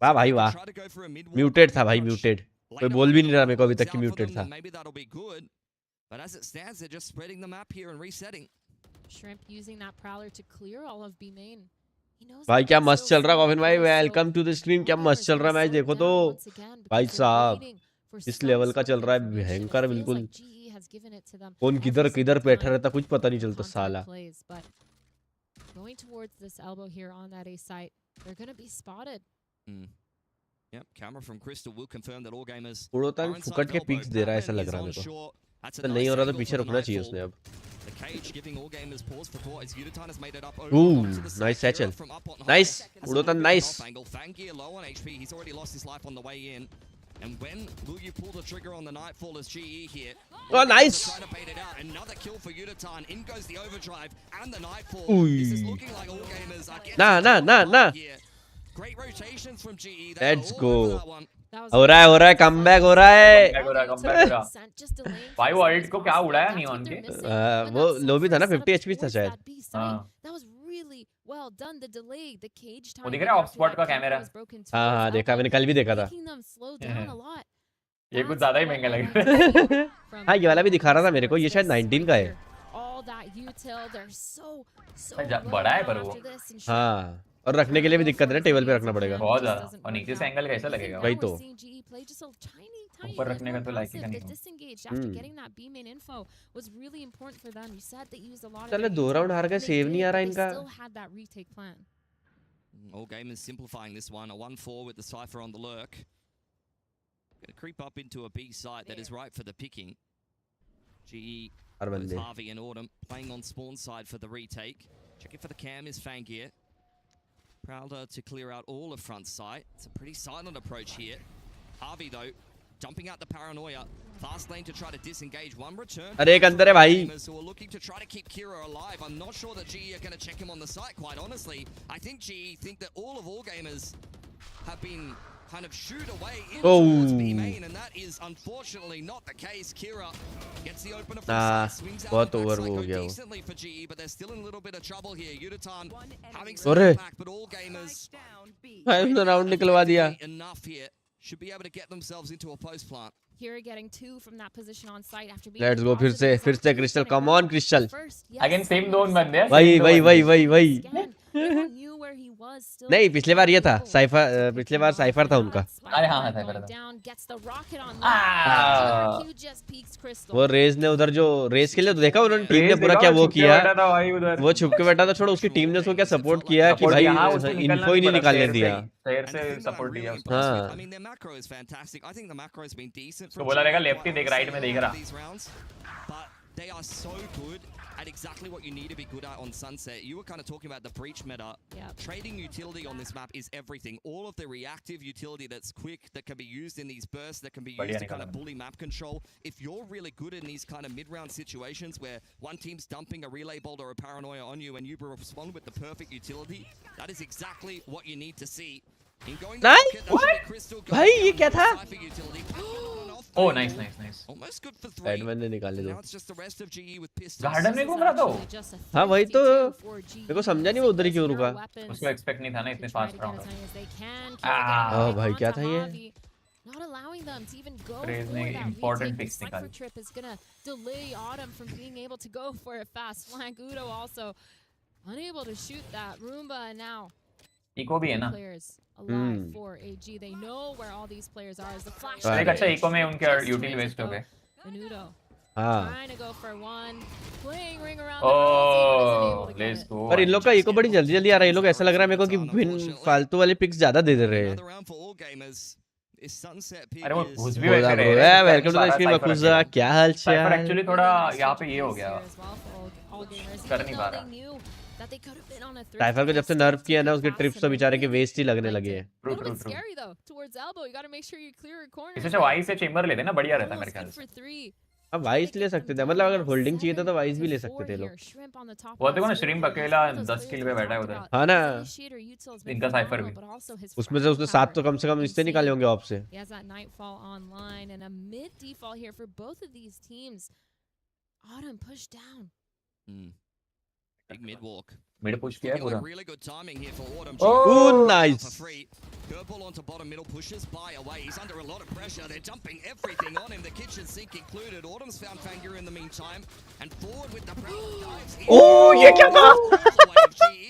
वाह भाई वाह, म्यूटेड था भाई, म्यूटेड, कोई बोल भी नहीं रहा मेरे को अभी तक कि म्यूटेड था। But as it stands, they're just spreading the map here and resetting. Shrimp using that prowler to clear all of B main. भाई क्या मस्त चल रहा कॉफिन भाई, वेलकम टू द स्ट्रीम। क्या मस्त चल रहा मैच, देखो तो भाई साहब इस लेवल का चल रहा है, भयंकर बिल्कुल। कौन किधर किधर बैठा रहता कुछ पता नहीं चलता साला। Going towards this elbow here on that A site, they're going to be spotted. Yep, camera from Crystal will confirm that all gamers उड़ोतन फुकट के पिक्स दे रहा है ऐसा लग रहा है मेरे को, तो नहीं हो रहा तो पीछे रुकना चाहिए उसने अब। The cage giving all gamers pause for thought as Uditan has made it up. Nice satchel. Nice. Udotan nice. Fangear low on HP. He's already lost his life on the way in. And when will you pull the trigger on the Nightfall as GE here? Oh, nice. Trying to bait it out. Another kill for Uditan. In goes the overdrive and the Nightfall. This is looking like all gamers are getting nah. Great rotations from GE. Let's go. हो रहा है comeback हो रहा है। भाई वो alt को क्या उड़ाया नियॉन के, वो लो भी था ना, 50 एचपी था शायद। वो दिख रहा है ऑफ स्पॉट का कैमरा। हाँ देखा मैंने, कल भी देखा था। ये कुछ ज्यादा ही महंगा लग रहा है। हाँ ये वाला भी दिखा रहा था मेरे को, ये शायद 19 का है। बड़ा है पर वो। हाँ और रखने के लिए भी दिक्कत है ना, टेबल पे रखना पड़ेगा बहुत ज्यादा, और नीचे से एंगल कैसा लगेगा भाई, तो ऊपर रखने का तो लाइक ही नहीं। चलो 2 राउंड हार गए, सेव नहीं आ रहा इनका। All gamers simplifying this one, a 1-4 with the Cypher on the lurk. Going to creep up into a B site that is ripe for the picking. GE with Harvey and Autumn playing on spawn side for the retake. Checking for the cam is Fangear. Prowler to clear out all of front sight. It's a pretty silent approach here. Harvey though, dumping out the paranoia. Fast lane to try to disengage. One return. अरे एक अंदर है भाई। Who are looking to try to keep Kira alive. I'm not sure that GE are going to check him on the site. Quite honestly, I think GE think that all gamers have been kind of shooed away in towards B main, and that is unfortunately not the case. Kira gets the opener from side, swings out the backside, go decently for GE, but they're still in a little bit of trouble here. Uditan having some back, but all gamers round निकलवा दिया। enough here. Should be able to get themselves into a post plant. Here getting 2 from that position on site after being Let's go, फिर से crystal, come on crystal. Again same zone बंदे हैं। वही नहीं, पिछले बार ये था साइफर, पिछले बार साइफर था उनका। अरे हाँ साइफर था। वो रेस ने उधर जो रेस के लिए तो देखा उन्होंने, टीम ने पूरा क्या वो किया, वो छुप के बैठा था, छोड़ो उसकी टीम ने उसको क्या सपोर्ट किया कि भाई इन्फो ही नहीं निकालने दिया। शहर से सपोर्ट दिया उसको। हाँ I mean their macro is fantastic. I think the macro has been decent. तो बोला रहेगा लेफ्ट ही देख, राइट में देख रहा। But they are so good at exactly what you need to be good at on Sunset. You were kind of talking about the breach meta. Trading utility on this map is everything. All of the reactive utility that's quick, that can be used in these bursts, that can be used to kind of bully map control. If you're really good in these kind of mid-round situations where one team's dumping a relay bolt or a paranoia on you and you respond with the perfect utility, that is exactly what you need to see. भाई ये क्या था? Oh nice. Edmund ने निकाले दो। Garden में घूम रहा था वो। हाँ वही तो, मेरे को समझा नहीं वो उधर ही क्यों रुका। उसको एक्सपेक्ट नहीं था ना इतने फास्ट राउंड। भाई क्या था ये? Not allowing them to even go for that important picks. Cypher trip is gonna delay Autumn from being able to go for a fast flank. Udo also unable to shoot that. Roomba and now Echo भी है ना। alive for AG. They know where all these players are. As the flash. एक अच्छा eco में उनके यूटिल waste हो गए। Udo हाँ। trying to go for one, playing ring around. Oh, let's go. पर इन लोग का इको बड़ी जल्दी आ रहा है। ये लोग ऐसा लग रहा है मेरे को कि बिन फालतू वाले पिक्स ज्यादा दे रहे हैं। अरे वो घुस भी वैसे रहे हैं। वेलकम टू द स्ट्रीम अकुजा, क्या हाल चाल? साइफर एक्चुअली थोड़ा यहाँ पे ये हो गया, कर नहीं पा रहा। साइफर को जब से नर्फ किया ना, उसके ट्रिप्स तो बेचारे के वेस्ट ही लगने लगे हैं। इसे जो वाइस से चेंबर लेते ना, बढ़िया रहता मेरे ख्याल से। अब वाइस ले सकते थे, मतलब अगर होल्डिंग चाहिए था तो वाइस भी ले सकते थे लोग। वो देखो ना श्रिम्प अकेला 10 किल पे बैठा है उधर। हाँ ना, इनका साइफर भी उसमें से उसने 7 तो कम से कम इससे निकाले होंगे ऑफ से। Big mid walk. Mid push किया है Looking पूरा. like really good timing here for Autumn. Oh, For nice. free. Curveball onto bottom middle pushes by away. He's under a lot of pressure. They're dumping everything on him. The kitchen sink included. Autumn's found Fangir in the meantime. And forward with the dives. Oh, ये क्या था?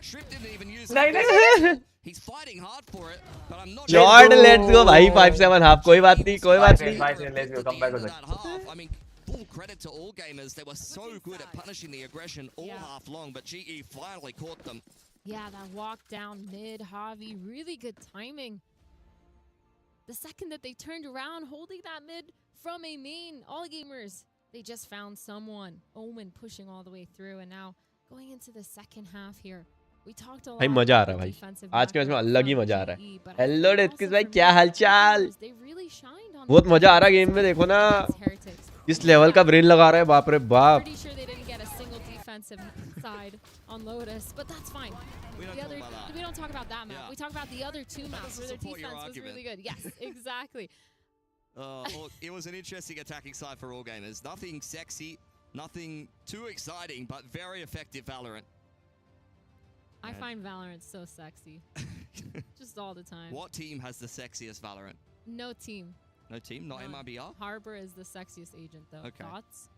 Shrip didn't even use नहीं, it. He's fighting hard for it, but I'm not Jordan, let's go भाई 5-7 half. कोई बात नहीं, कोई बात नहीं. Let's go, come back with it. I mean, full credit to all gamers. They were so good at punishing the aggression all half long, but GE finally caught them. Yeah, that walk down mid, Javi, really good timing. The second that they turned around, holding that mid from a main, all gamers, they just found someone. Omen pushing all the way through, and now going into the second half here. We talked a lot भाई मजा आ रहा है about भाई. the defensive आज के match में background अलग ही from मजा आ रहा GE, है. but I hello think डेस्किस also भाई, for क्या mid हालचाल? gamers, they really shined on बहुत the मजा आ रहा है defense गेम में, देखो ना against Heretics. किस लेवल का ब्रेन लगा रहा है, बाप रे बाप. Pretty sure they didn't get a single defensive side on Lotus, but that's fine. We don't The talk other, about that. we don't talk about that map. Yeah. We talk about the other two maps where their support your defense was argument. really good. Yes, exactly. Well, it was an interesting attacking side for all gamers. Nothing sexy, nothing too exciting, but very effective Valorant. I And- find Valorant so sexy, just all the time. What team has the sexiest Valorant? No team. No team? Not None. MIBR? Harbor is the sexiest agent, though. Okay. Thoughts?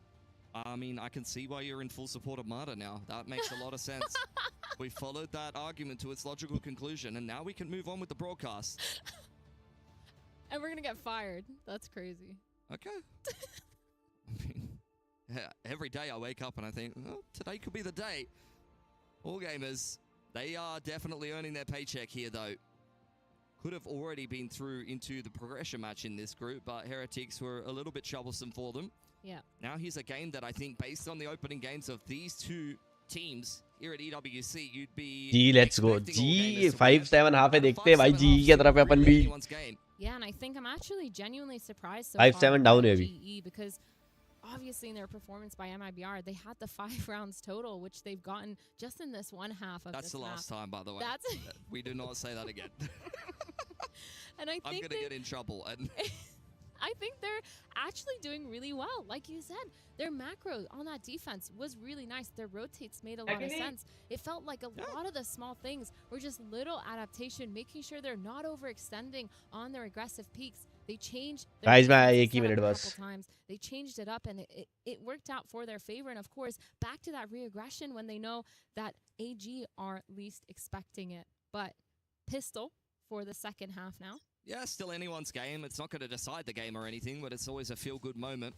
I mean, I can see why you're in full support of Marta now. That makes a lot of sense. We followed that argument to its logical conclusion, and now we can move on with the broadcast. And we're gonna get fired. That's crazy. Okay. I mean, yeah, every day I wake up and I think, well, today could be the day. All gamers, they are definitely earning their paycheck here, though. Could have already been through into the progression match in this group, but Heretics were a little bit troublesome for them. Yeah. Now here's a game that I think, based on the opening games of these two teams here at EWC, you'd be जी let's go. expecting all जी gamers to win. 5-7 half है, देखते हैं भाई 5-7 जी half की तरफ could upon really भी. be anyone's game. Yeah, and I think I'm actually genuinely surprised so 5-7 far down by है अभी. GE because obviously in their performance by MIBR, they had the 5 rounds total, which they've gotten just in this one half of That's this the map. last time, by the way. That's We do not say that again. and I I'm think going to get in trouble. And I think they're actually doing really well. Like you said, their macro on that defense was really nice. Their rotates made a lot of sense. It felt like a lot of the small things were just little adaptation, making sure they're not overextending on their aggressive peaks. They changed their Guys, मैं defensive एक ही setup minute a बस. couple times. They changed it up and it worked out for their favor. And of course, back to that re-aggression when they know that AG are least expecting it. But Pistol for the second half now. yeah, still anyone's game. It's not going to decide the game or anything, but it's always a feel-good moment.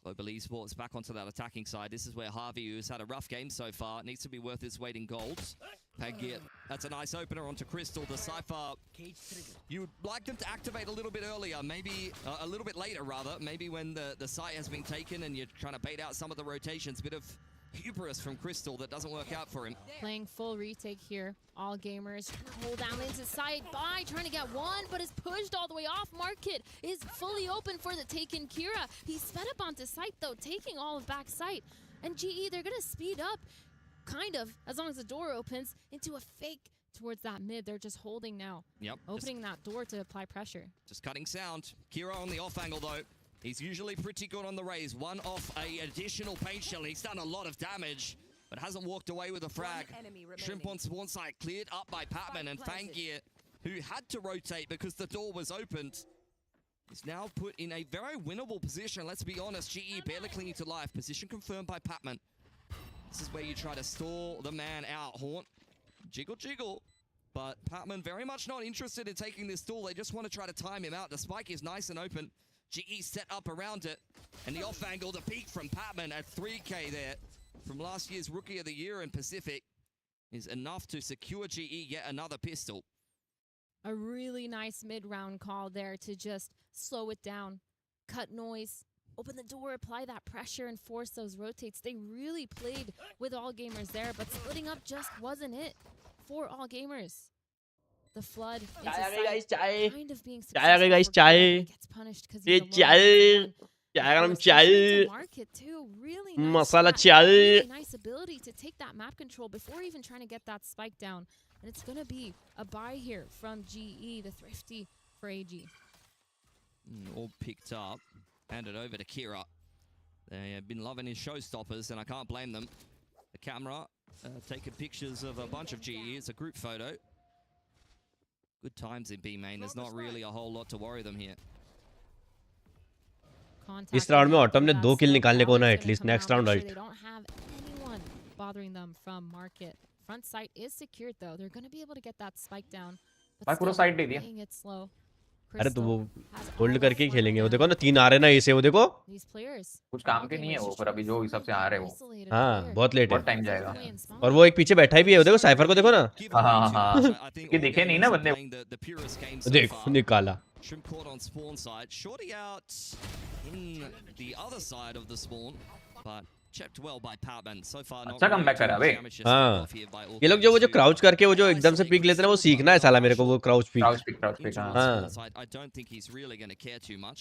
Global Esports back onto that attacking side. This is where Harvey, who's had a rough game so far, needs to be worth his weight in golds. Pagir, that's a nice opener onto Crystal. The Cypher, you would like them to activate a little bit earlier, maybe a little bit later, rather. Maybe when the site has been taken and you're trying to bait out some of the rotations. Bit of hubris from Crystal that doesn't work out for him. Playing full retake here. All gamers trying to hold down into side by, trying to get one, but is pushed all the way off. Market is fully open for the taken Kira. He's sped up onto site though, taking all of back site. And GE, they're gonna speed up, kind of, as long as the door opens, into a fake towards that mid. They're just holding now. Yep. Opening that door to apply pressure. Just cutting sound. Kira on the off angle though. He's usually pretty good on the raise. One off a additional paint shell. He's done a lot of damage, but hasn't walked away with a frag. Shrimp on spawn site cleared up by Patman, and Fangir, who had to rotate because the door was opened, is now put in a very winnable position. Let's be honest, GE barely clinging to life. Position confirmed by Patman. This is where you try to stall the man out. Haunt, jiggle, jiggle. But Patman very much not interested in taking this stall. They just want to try to time him out. The spike is nice and open. GE set up around it. And the off angle, the peak from Patman at 3K there from last year's Rookie of the Year in Pacific is enough to secure GE yet another pistol. A really nice mid-round call there to just slow it down, cut noise, open the door, apply that pressure, and force those rotates. They really played with all gamers there, but splitting up just wasn't it for all gamers. The flood into guys, site, kind of being Chai, guys, successful, chai. but gets punished because ये he's alone चाय once again. चाय गरम Of course, pushing चाय into market too. Really nice मसाला strat, चाय really nice ability to take that map control before even trying to get that spike down. And it's going to be a buy here from GE, the Thrifty for AG. All picked up. Handed over to Kira. They have been loving his showstoppers, and I can't blame them. The camera taking pictures of a bunch of GE. It's a group photo. Good times in B main. There's not really a whole lot to worry them here. इस round में Autumn ने 2 kill निकालने को ना at least next round ult bothering them from market. Front site is secured though. They're going to be able to get that spike down. भाई पूरा side दे दिया. Playing it slow. अरे तो वो होल्ड करके ही खेलेंगे. वो देखो ना 3 आ रहे ना ए से. वो देखो कुछ काम के नहीं है वो, पर अभी जो हिसाब से आ रहे हैं वो. हाँ बहुत लेट है. बहुत टाइम जाएगा. और वो एक पीछे बैठा ही भी है. वो देखो साइफर को देखो ना. हाँ ये दिखे नहीं ना बंदे. देखो निकाला. Shrimp caught on spawn side. Shorty out in the other side of the spawn, but checked well by Poutman. So far, not अच्छा कमबैक करा बे. हाँ ये लोग जो वो जो क्राउच करके वो जो एकदम से पिक लेते हैं ना, वो सीखना है साला मेरे को वो क्राउच पिक. क्राउच पिक हाँ. I don't think he's really going to care too much.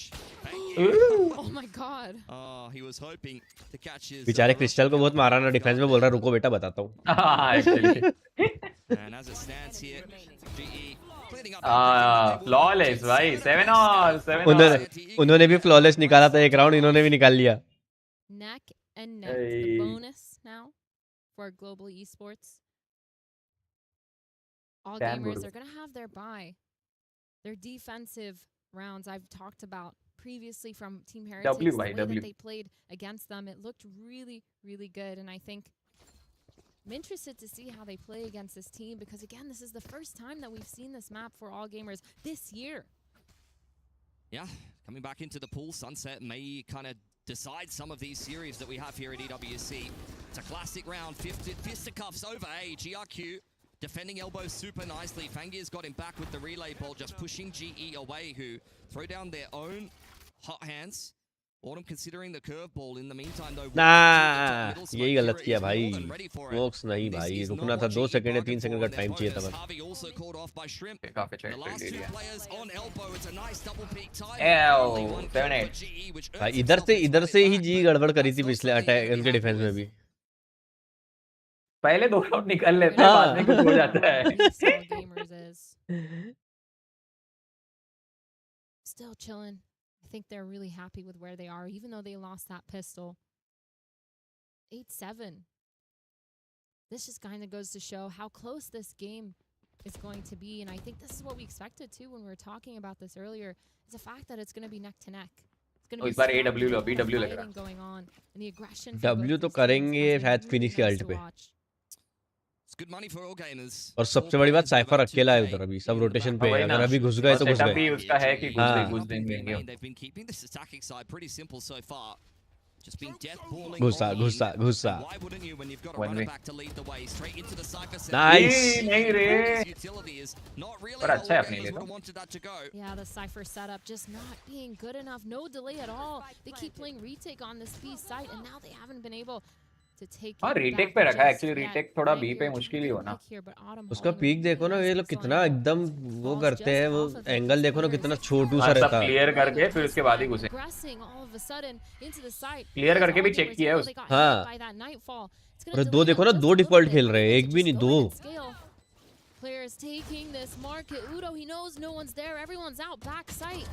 Oh my god. Oh, he was hoping to catch his. बेचारे क्रिस्टल को बहुत मारा ना डिफेंस में. बोल रहा रुको बेटा बताता हूँ. And as it stands here, GE cleaning up. Flawless भाई. 7 और 7. उन्होंने भी फ्लॉलेस निकाला था एक राउंड. इन्होंने भी निकाल लिया. Neck and neck. The bonus now for global esports. All gamers are going to have their bye. Their defensive rounds I've talked about previously from Team Heritage. The way that they played against them, it looked really, really good. And I think I'm interested to see how they play against this team because, again, this is the first time that we've seen this map for all gamers this year. Yeah, coming back into the pool, Sunset may kind of decide some of these series that we have here at EWC. It's a classic round, fisticuffs over A, GRQ defending elbows super nicely. Fangir's got him back with the relay ball, just pushing GE away, who throw down their own hot hands. Autumn considering the curveball in the meantime though. ना यही गलत किया भाई. Smokes नहीं भाई. रुकना था 2 second या 3 सेकंड का टाइम चाहिए था बस. काफी चेक कर लिया. भाई इधर से ही जी गड़बड़ करी थी पिछले अटैक उनके डिफेंस में भी. पहले 2 राउंड निकल लेते हैं, बाद में कुछ हो जाता है. Still chilling. I think they're really happy with where they are, even though they lost that pistol. 8-7. This just kind of goes to show how close this game is going to be. And I think this is what we expected too when we were talking about this earlier. Is the fact that it's going to be neck to neck. It's going to be BW लग रहा. going on and the aggression. W तो करेंगे शायद finish के alt पे. Good money for all gamers. और सबसे बड़ी बात साइफर अकेला है उधर अभी. सब रोटेशन पे है. अगर अभी घुस गए तो घुस गए. उसका है कि घुस देंगे. They've been keeping this attacking side pretty simple so far. Just been death balling. घुसा. Why wouldn't you when you've got a runner back to lead the way straight into the cipher set? Nice. नहीं रे. Utility is not really. पर अच्छा है अपने लिए तो. Wanted that to go. Yeah, the cipher setup just not being good enough. No delay at all. They keep playing retake on this B site and now they haven't been able to take. हाँ retake पे रखा है. Actually retake थोड़ा B पे मुश्किल ही होना. उसका peak देखो ना. ये लोग कितना एकदम वो करते हैं. वो एंगल देखो ना कितना छोटू सा रहता है. क्लियर करके फिर उसके बाद ही घुसे. क्लियर करके भी चेक किया है उसने. हाँ. और 2 देखो ना. 2 डिफॉल्ट खेल रहे हैं. एक भी नहीं 2. Players taking this market. Udo, he knows no one's there. Everyone's out back site.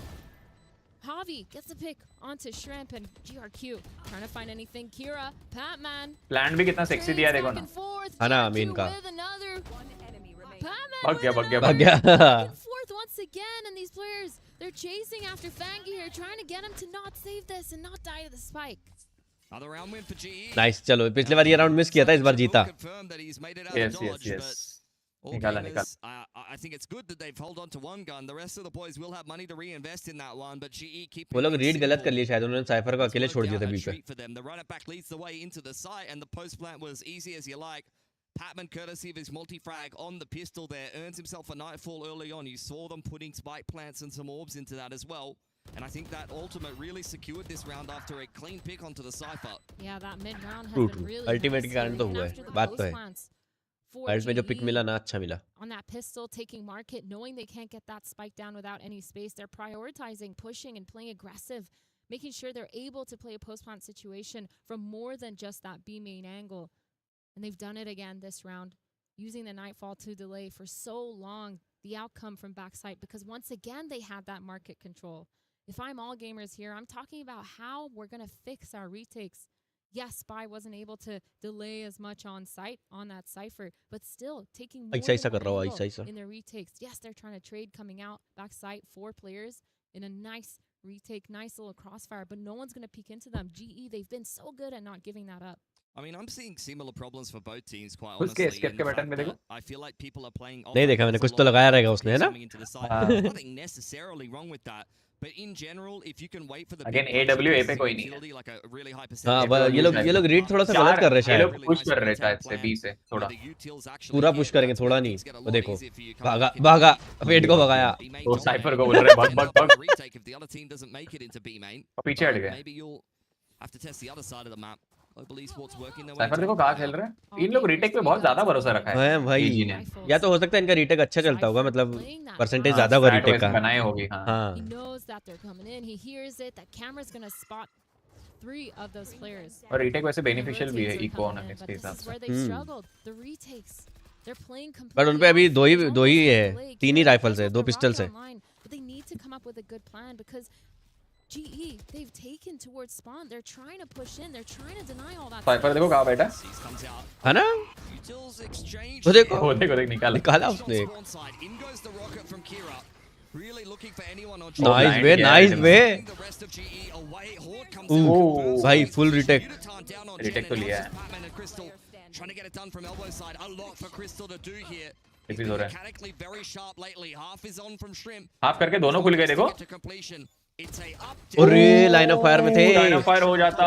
Javi gets the pick onto Shrimp and GRQ. Trying to find anything. Kira, Patman. Plan भी कितना सेक्सी दिया देखो ना. है ना मेन का. भाग गया. Fourth once again, and these players, they're chasing after Fangi here, trying to get him to not save this and not die to the spike. Another round win for GE. Nice. चलो पिछले बार ये round miss किया था. इस बार जीता. Yes. निकाला. I think it's good that they've held on to one gun. The rest of the boys will have money to reinvest in that one, but GE keep. वो लोग रीड गलत कर लिए शायद. उन्होंने साइफर को अकेले छोड़ दिया था बीच में. The runner back leads the way into the site, and the post plant was easy as you like. Patman, courtesy of his multi-frag on the pistol there, earns himself a nightfall early on. You saw them putting spike plants and some orbs into that as well. And I think that ultimate really secured this round after a clean pick onto the cipher. Yeah, that mid round has been really. Ultimate के कारण तो हुआ है. बात तो है. में जो पिक मिला ना अच्छा मिला. On that pistol, taking market, knowing they can't get that spike down without any space, they're prioritizing, pushing, and playing aggressive, making sure they're able to play a post-plant situation from more than just that B main angle. And they've done it again this round, using the Nightfall to delay for so long the outcome from backside, because once again they had that market control. If I'm all gamers here, I'm talking about how we're going to fix our retakes Yes, Spy wasn't able to delay as much on site on that Cypher, but still taking more ऐसा ऐसा than कर रहा one हूँ, angle ऐसा ऐसा in their retakes. Yes, they're trying to trade coming out back site, 4 players in a nice retake, nice little crossfire, but no one's going to peek into them. GE, they've been so good at not giving that up. I mean, I'm seeing similar problems for both teams, quite उसके honestly. escape in के the button fact में देखो. that I feel like people are playing off नहीं देखा मैंने, कुछ तो लगाया रहेगा उसने, है ना? coming into the side. हाँ. There's nothing necessarily wrong with that. But in general, if you can wait for the Again, big punch AWA against पे the कोई नहीं है. utility, like a really high हाँ percentage, ये लोग read थोड़ा सा गलत कर रहे हैं ये शायद. लोग पुश कर रहे हैं शायद से बी से थोड़ा. पूरा पुश करेंगे, थोड़ा नहीं. वो देखो, भागा भागा, पेट को भगाया. वो साइफर को बोल रहे हैं भग भग भग. If the other team doesn't make it into B main, और पीछे हट गए. maybe you'll have to test the other side of the map. Global esports working their way. Cipher देखो कहाँ खेल रहे हैं. इन लोग रीटेक पे बहुत ज्यादा भरोसा रखा है. है भाई. AG ने. या तो हो सकता है इनका रीटेक अच्छा चलता होगा, मतलब परसेंटेज ज्यादा होगा स्टैट रीटेक वैसे का. बनाए होगी. हाँ. He हाँ. knows that they're coming in. He hears it. That camera's going to spot 3 of those players. और रीटेक वैसे The बेनिफिशियल भी है rotates are इको coming होना in, इसके but this हिसाब is से. where they struggled. The retakes. They're playing but completely उन पे अभी off. दो ही There's दो ही almost है, a delay. 3 he Kira rifles है, does 2 have the पिस्टल्स है. rocket online, but they need to come up with a good plan because GE, they've taken towards spawn. They're trying to push in. They're trying to deny all that. Cipher देखो कहाँ बैठा. Seas comes out. है ना? Utils exchange. वो देखो, वो देखो देख निकाला. निकाला उसने. Spawn side. In goes the rocket from Kira. Really looking for anyone on nice blind वे, किया नाइस है वे. The rest of GE away. Horde comes Ooh, out. Confirms भाई the full lead. retake. Unitard down on Retake Jen तो and लिया not है. just Batman and Crystal. Trying to get it done from elbow side. A lot for Crystal to do here. He's Defeat been हो रहा है. mechanically very sharp lately. Half is on from Shrimp. Half करके दोनों खुल गए देखो. To completion. It's a up. अरे line of fire में थे. लाइन ऑफ फायर हो जाता.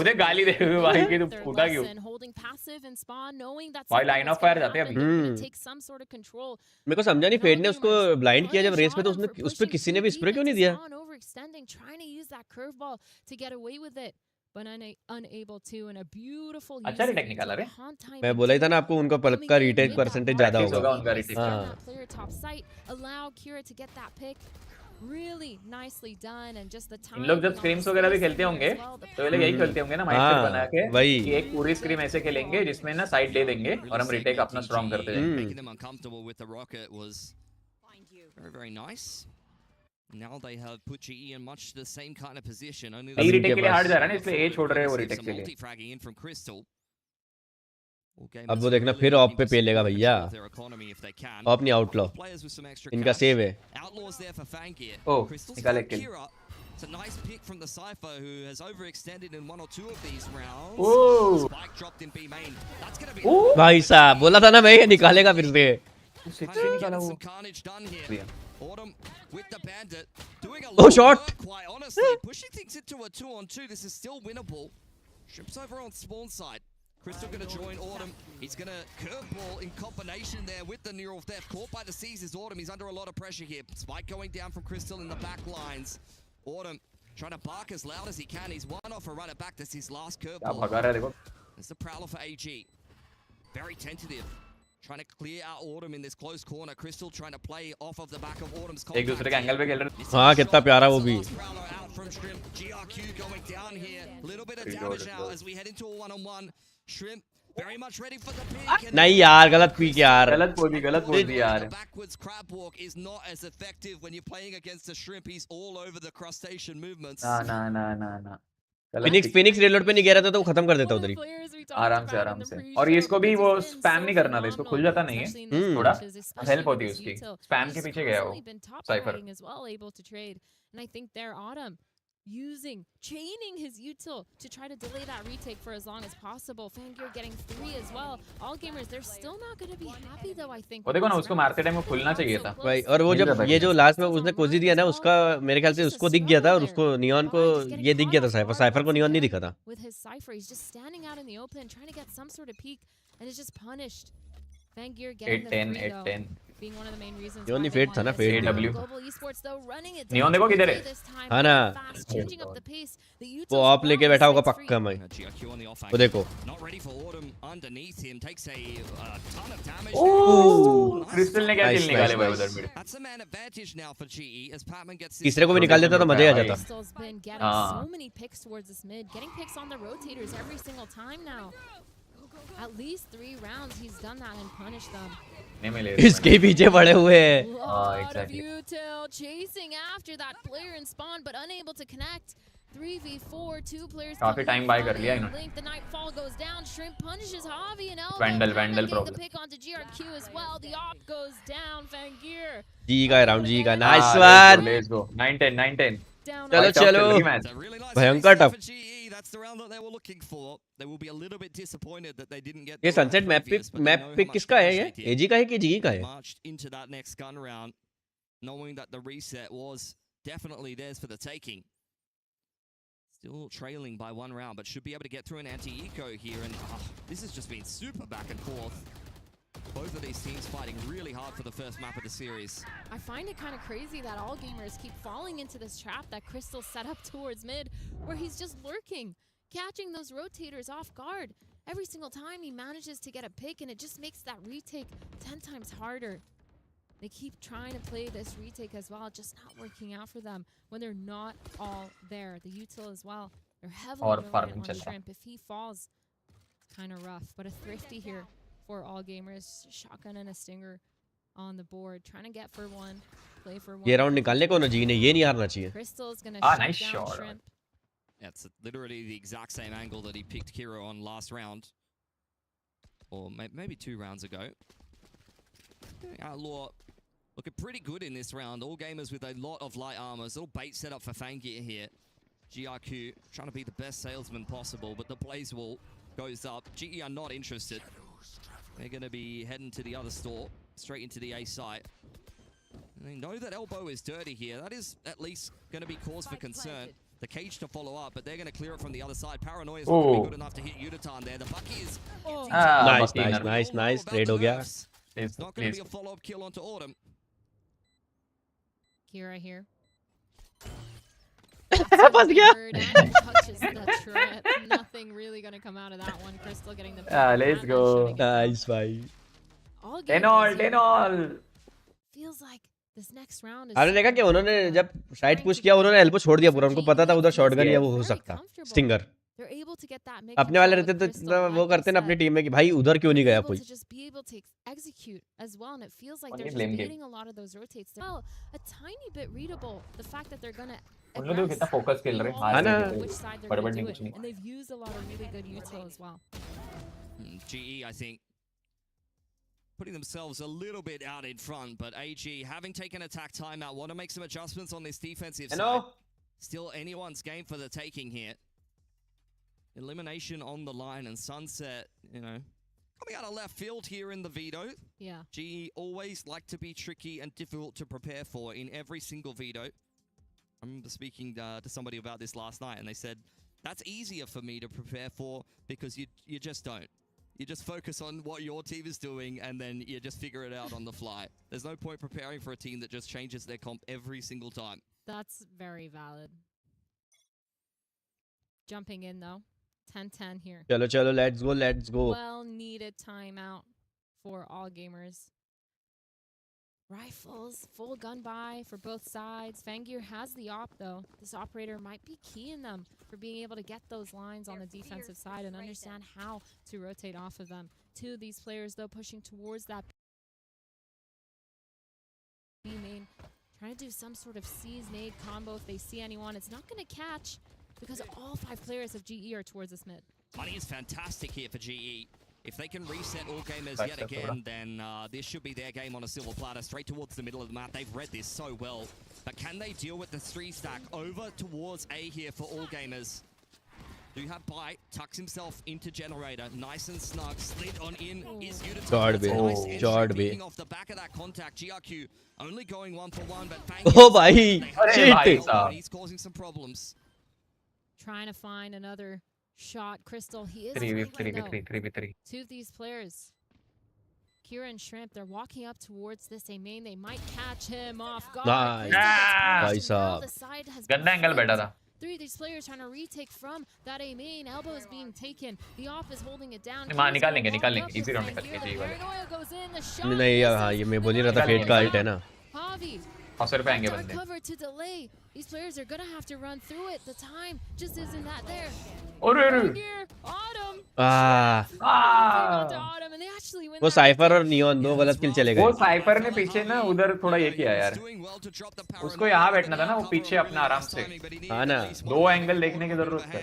उधर गाली दे रहे भाई कि तू Their फूटा क्यों. lesson, holding passive and spawn, knowing that भाई something line is of fire gonna जाते हैं happen, अभी. they're gonna take some sort of control. मेरे को समझा नहीं, फेड ने उसको ब्लाइंड किया जब रेस में, तो उसने उस पे किसी ने भी स्प्रे क्यों नहीं दिया? Overextending, trying to use that curveball to get away with it, but unable to. And a beautiful अच्छा use retake of निकाला रे. haunt time मैं बोला ही था ना आपको, उनका पलक का रिटेक परसेंटेज ज्यादा Practice होगा होगा. उनका retake. हाँ. Player top site, allow Kira to get that pick. Really nicely done, and just the time. इन लोग जब स्क्रीम्स वगैरह भी खेलते होंगे तो ये लोग यही खेलते होंगे ना, माइक हाँ, बना के वही. कि एक पूरी स्क्रीम ऐसे खेलेंगे जिसमें ना साइड दे देंगे और हम रिटेक अपना स्ट्रांग करते जाएंगे. Making them uncomfortable with the rocket was very, very nice. Now they have put GE in much the same kind of position. Only नहीं रिटेक के लिए हार्ड जा रहा है ना, इसलिए ए छोड़ रहे हैं वो रिटेक के लिए. multi-fragging in from Crystal. अब वो देखना फिर ऑफ पे पे लेगा भैया. ऑफ नहीं, आउटलॉ. इनका सेव है. ओह निकाले किल. It's a nice pick from the Cypher who has overextended in 1 or 2 of these rounds. Oh. Spike dropped in B main. That's going to be Oh. भाई साहब बोला था ना मैं, ये निकालेगा फिर से. निकाला वो. some carnage done here. Autumn with the bandit doing a Oh, lot shot. of work, quite honestly. Pushing things into a 2-on-2. This is still winnable. Shrimp's over on spawn side. Crystal going to join Autumn. He's going to curveball in combination there with the neural theft. Caught by the Seas is Autumn. He's under a lot of pressure here. Spike going down from Crystal in the back lines. Autumn trying to bark as loud as he can. He's one off a runner back. That's his last क्या curveball. भगा रहा है देखो. There's the Prowler for AG. Very tentative. Trying to clear out Autumn in this close corner. Crystal trying to play off of the back of Autumn's एक दूसरे के angle पे खेल रहे हैं. हाँ कितना प्यारा वो भी. Prowler out from Shrimp. GRQ going down here. Little bit of damage now as we head into a 1-on-1. Shrimp very much ready for the peak. नहीं यार, गलत पीक यार. गलत बोल दी यार. The backwards crab walk is not as effective when you're playing against a Shrimp. He's all over the crustacean movements. ना. Phoenix reload पे नहीं गया रहता तो वो खत्म कर देता उधर ही. आराम से. और ये इसको भी वो स्पैम नहीं करना था, इसको खुल जाता नहीं है. थोड़ा हेल्प होती है उसकी. स्पैम के पीछे गया वो cipher. And I think they're Autumn chaining his util to try to delay that retake for as long as possible. Fangir getting 3 as well. All gamers, they're still not going to be happy though, I think. वो देखो ना, उसको मारते time वो खुलना चाहिए था. भाई, और वो जब ये जो लास्ट में उसने कोजी दिया ना, उसका मेरे ख्याल से उसको दिख गया था, और उसको नियॉन को ये दिख गया था. साइफर को नियॉन नहीं दिखा था. With his Cypher, he's just standing out in the open trying to get some sort of peek, and is just punished. Fangir getting the 3 though, 8-10. being one of the main reasons. Neon नहीं, Fade था ना, Fade. AW. Global esports though running it Neon देखो किधर है. हाँ ना, changing up the pace. वो of लेके बैठा होगा पक्का. मैं GRQ on the off वो देखो. Not ready for Autumn underneath him. Takes a ton of damage. Oh crystal ने क्या Nice, किल निकाले nice, भाई nice. उधर में. That's a man advantage now for GE as Patman gets तीसरे को भी निकाल देता तो मजा ही आ जाता. Crystal's been getting so many picks towards this mid, getting picks on the rotators every single time now. At least 3 rounds he's done that and punished them. नहीं मिले. इसके पीछे पड़े हुए हैं. Lot exactly. of util chasing after that player in spawn, but unable to connect. 3v4, 2 players. काफी time bye कर लिया इन्होंने. The nightfall goes down. Shrimp punishes Javi and Elbow. Vandal Getting the problem. pick onto GRQ as well. The op goes down. Fangir. जी का round जी का nice one. Let's go. 9-10, 9-10. चलो चलो. It's a really nice भयंकर reset tough. for GE. That's the round that they were looking for. They will be a little bit disappointed that they didn't get ये the sunset map previous, but they know how pick much किसका है ये? appreciate it. एजी का है कि जी का है? Marched into that next gun round, knowing that the reset was definitely theirs for the taking. Still trailing by 1 round, but should be able to get through an anti-eco here. And this has just been super back and forth. Both of these teams fighting really hard for the first map of the series. I find it kind of crazy that all gamers keep falling into this trap that Crystal set up towards mid, where he's just lurking, catching those rotators off guard. Every single time he manages to get a pick, and it just makes that retake 10 times harder. They keep trying to play this retake as well, just not working out for them when they're not all there. The util as well. They're heavily reliant on Shrimp. If he falls, it's kind of rough. But a thrifty here for all gamers. Shotgun and a stinger on the board. Trying to get for one. Play for one. ये round निकालने को ना जी ने ये नहीं हारना चाहिए. Crystal's gonna shut nice down shot. Shrimp. That's literally the exact same angle that he picked Kiro on last round. Or maybe 2 rounds ago. Outlaw looking pretty good in this round. All gamers with a lot of light armors. Little bait set up for Fangir here. GRQ trying to be the best salesman possible, but the blaze wall goes up. GE are not interested. They're going to be heading to the other store, straight into the A site. And they know that Elbow is dirty here. That is at least going to be cause for concern. The cage to follow up, but they're going to clear it from the other side. Paranoia is not going to be good enough to hit Yutatan there. The Bucky is... Nice. Trade हो गया. It's not going to be a follow-up kill onto Autumn. Kira here. फंस गया. Touches the trip. Nothing really going to come out of that one. Crystal getting the let's go. Nice भाई. All 10 all. Feels like this next round is आपने देखा कि उन्होंने जब side push किया उन्होंने एल्बो छोड़ दिया पूरा. उनको पता था उधर शॉटगन या वो हो सकता stinger. they're able to get that अपने वाले रहते तो इतना वो करते ना अपनी टीम में कि भाई उधर क्यों नहीं गया कोई. just be able to execute as well, and it feels like they're just beating a lot of those rotates. Well, a tiny bit readable, the fact that they're gonna उन लोग कितना फोकस खेल रहे हैं. है ना. बड़बड़ नहीं कुछ नहीं. And they've used a lot of really good util as well. GE, I think, putting themselves a little bit out in front, but AG, having taken attack timeout, want to make some adjustments on this defensive side. Still anyone's game for the taking here. Elimination on the line, and Sunset, you know, coming out of left field here in the veto. Yeah. GE always like to be tricky and difficult to prepare for in every single veto. I remember speaking to somebody about this last night, and they said, that's easier for me to prepare for because you just don't. You just focus on what your team is doing, and then you just figure it out on the fly. There's no point preparing for a team that just changes their comp every single time. That's very valid. Jumping in, though. 10-10 here. चलो let's go. Well needed timeout for all gamers. Rifles, full gun buy for both sides. Fangir has the op though. This operator might be key in them for being able to get those lines on the defensive side and understand how to rotate off of them. Two of these players though pushing towards that B main, trying to do some sort of seize nade combo if they see anyone. It's not going to catch because all 5 players of GE are towards this mid. Money is fantastic here for GE. If they can reset all gamers yet again, then this should be their game on a silver platter, straight towards the middle of the map. They've read this so well. But can they deal with the 3 stack over towards A here for all gamers? Do you have Bite, tucks himself into Generator, nice and snug, slid on in, is Yutatan. Jord Nice off the back of that contact, GRQ only going 1-for-1, but Fang Oh भाई, he's causing some problems. Trying to find another shot. Crystal, he is 3v3. 2 of these players, Kira and Shrimp, they're walking up towards this A main. They might catch him off guard. Nice. The side has been गंदा angle बैठा था. 3 of these players trying to retake from that A main. Elbow is being taken. The off is holding it down. निकाल लेंगे easy round निकाल लेंगे. Paranoia goes in. The shot नहीं हाँ ये मैं बोल ही रहा था फेट का हिट है ना. Javi. बंदे. Cover to delay. These players are gonna have to run through it. The time just isn't that there. अरे Here, Autumn. वो साइफर और नियॉन दो गलत किल चले वो गए. साइफर ने पीछे ना उधर थोड़ा ये किया यार, उसको यहाँ बैठना था ना, वो पीछे अपना आराम से. हाँ ना. दो एंगल देखने की जरूरत है.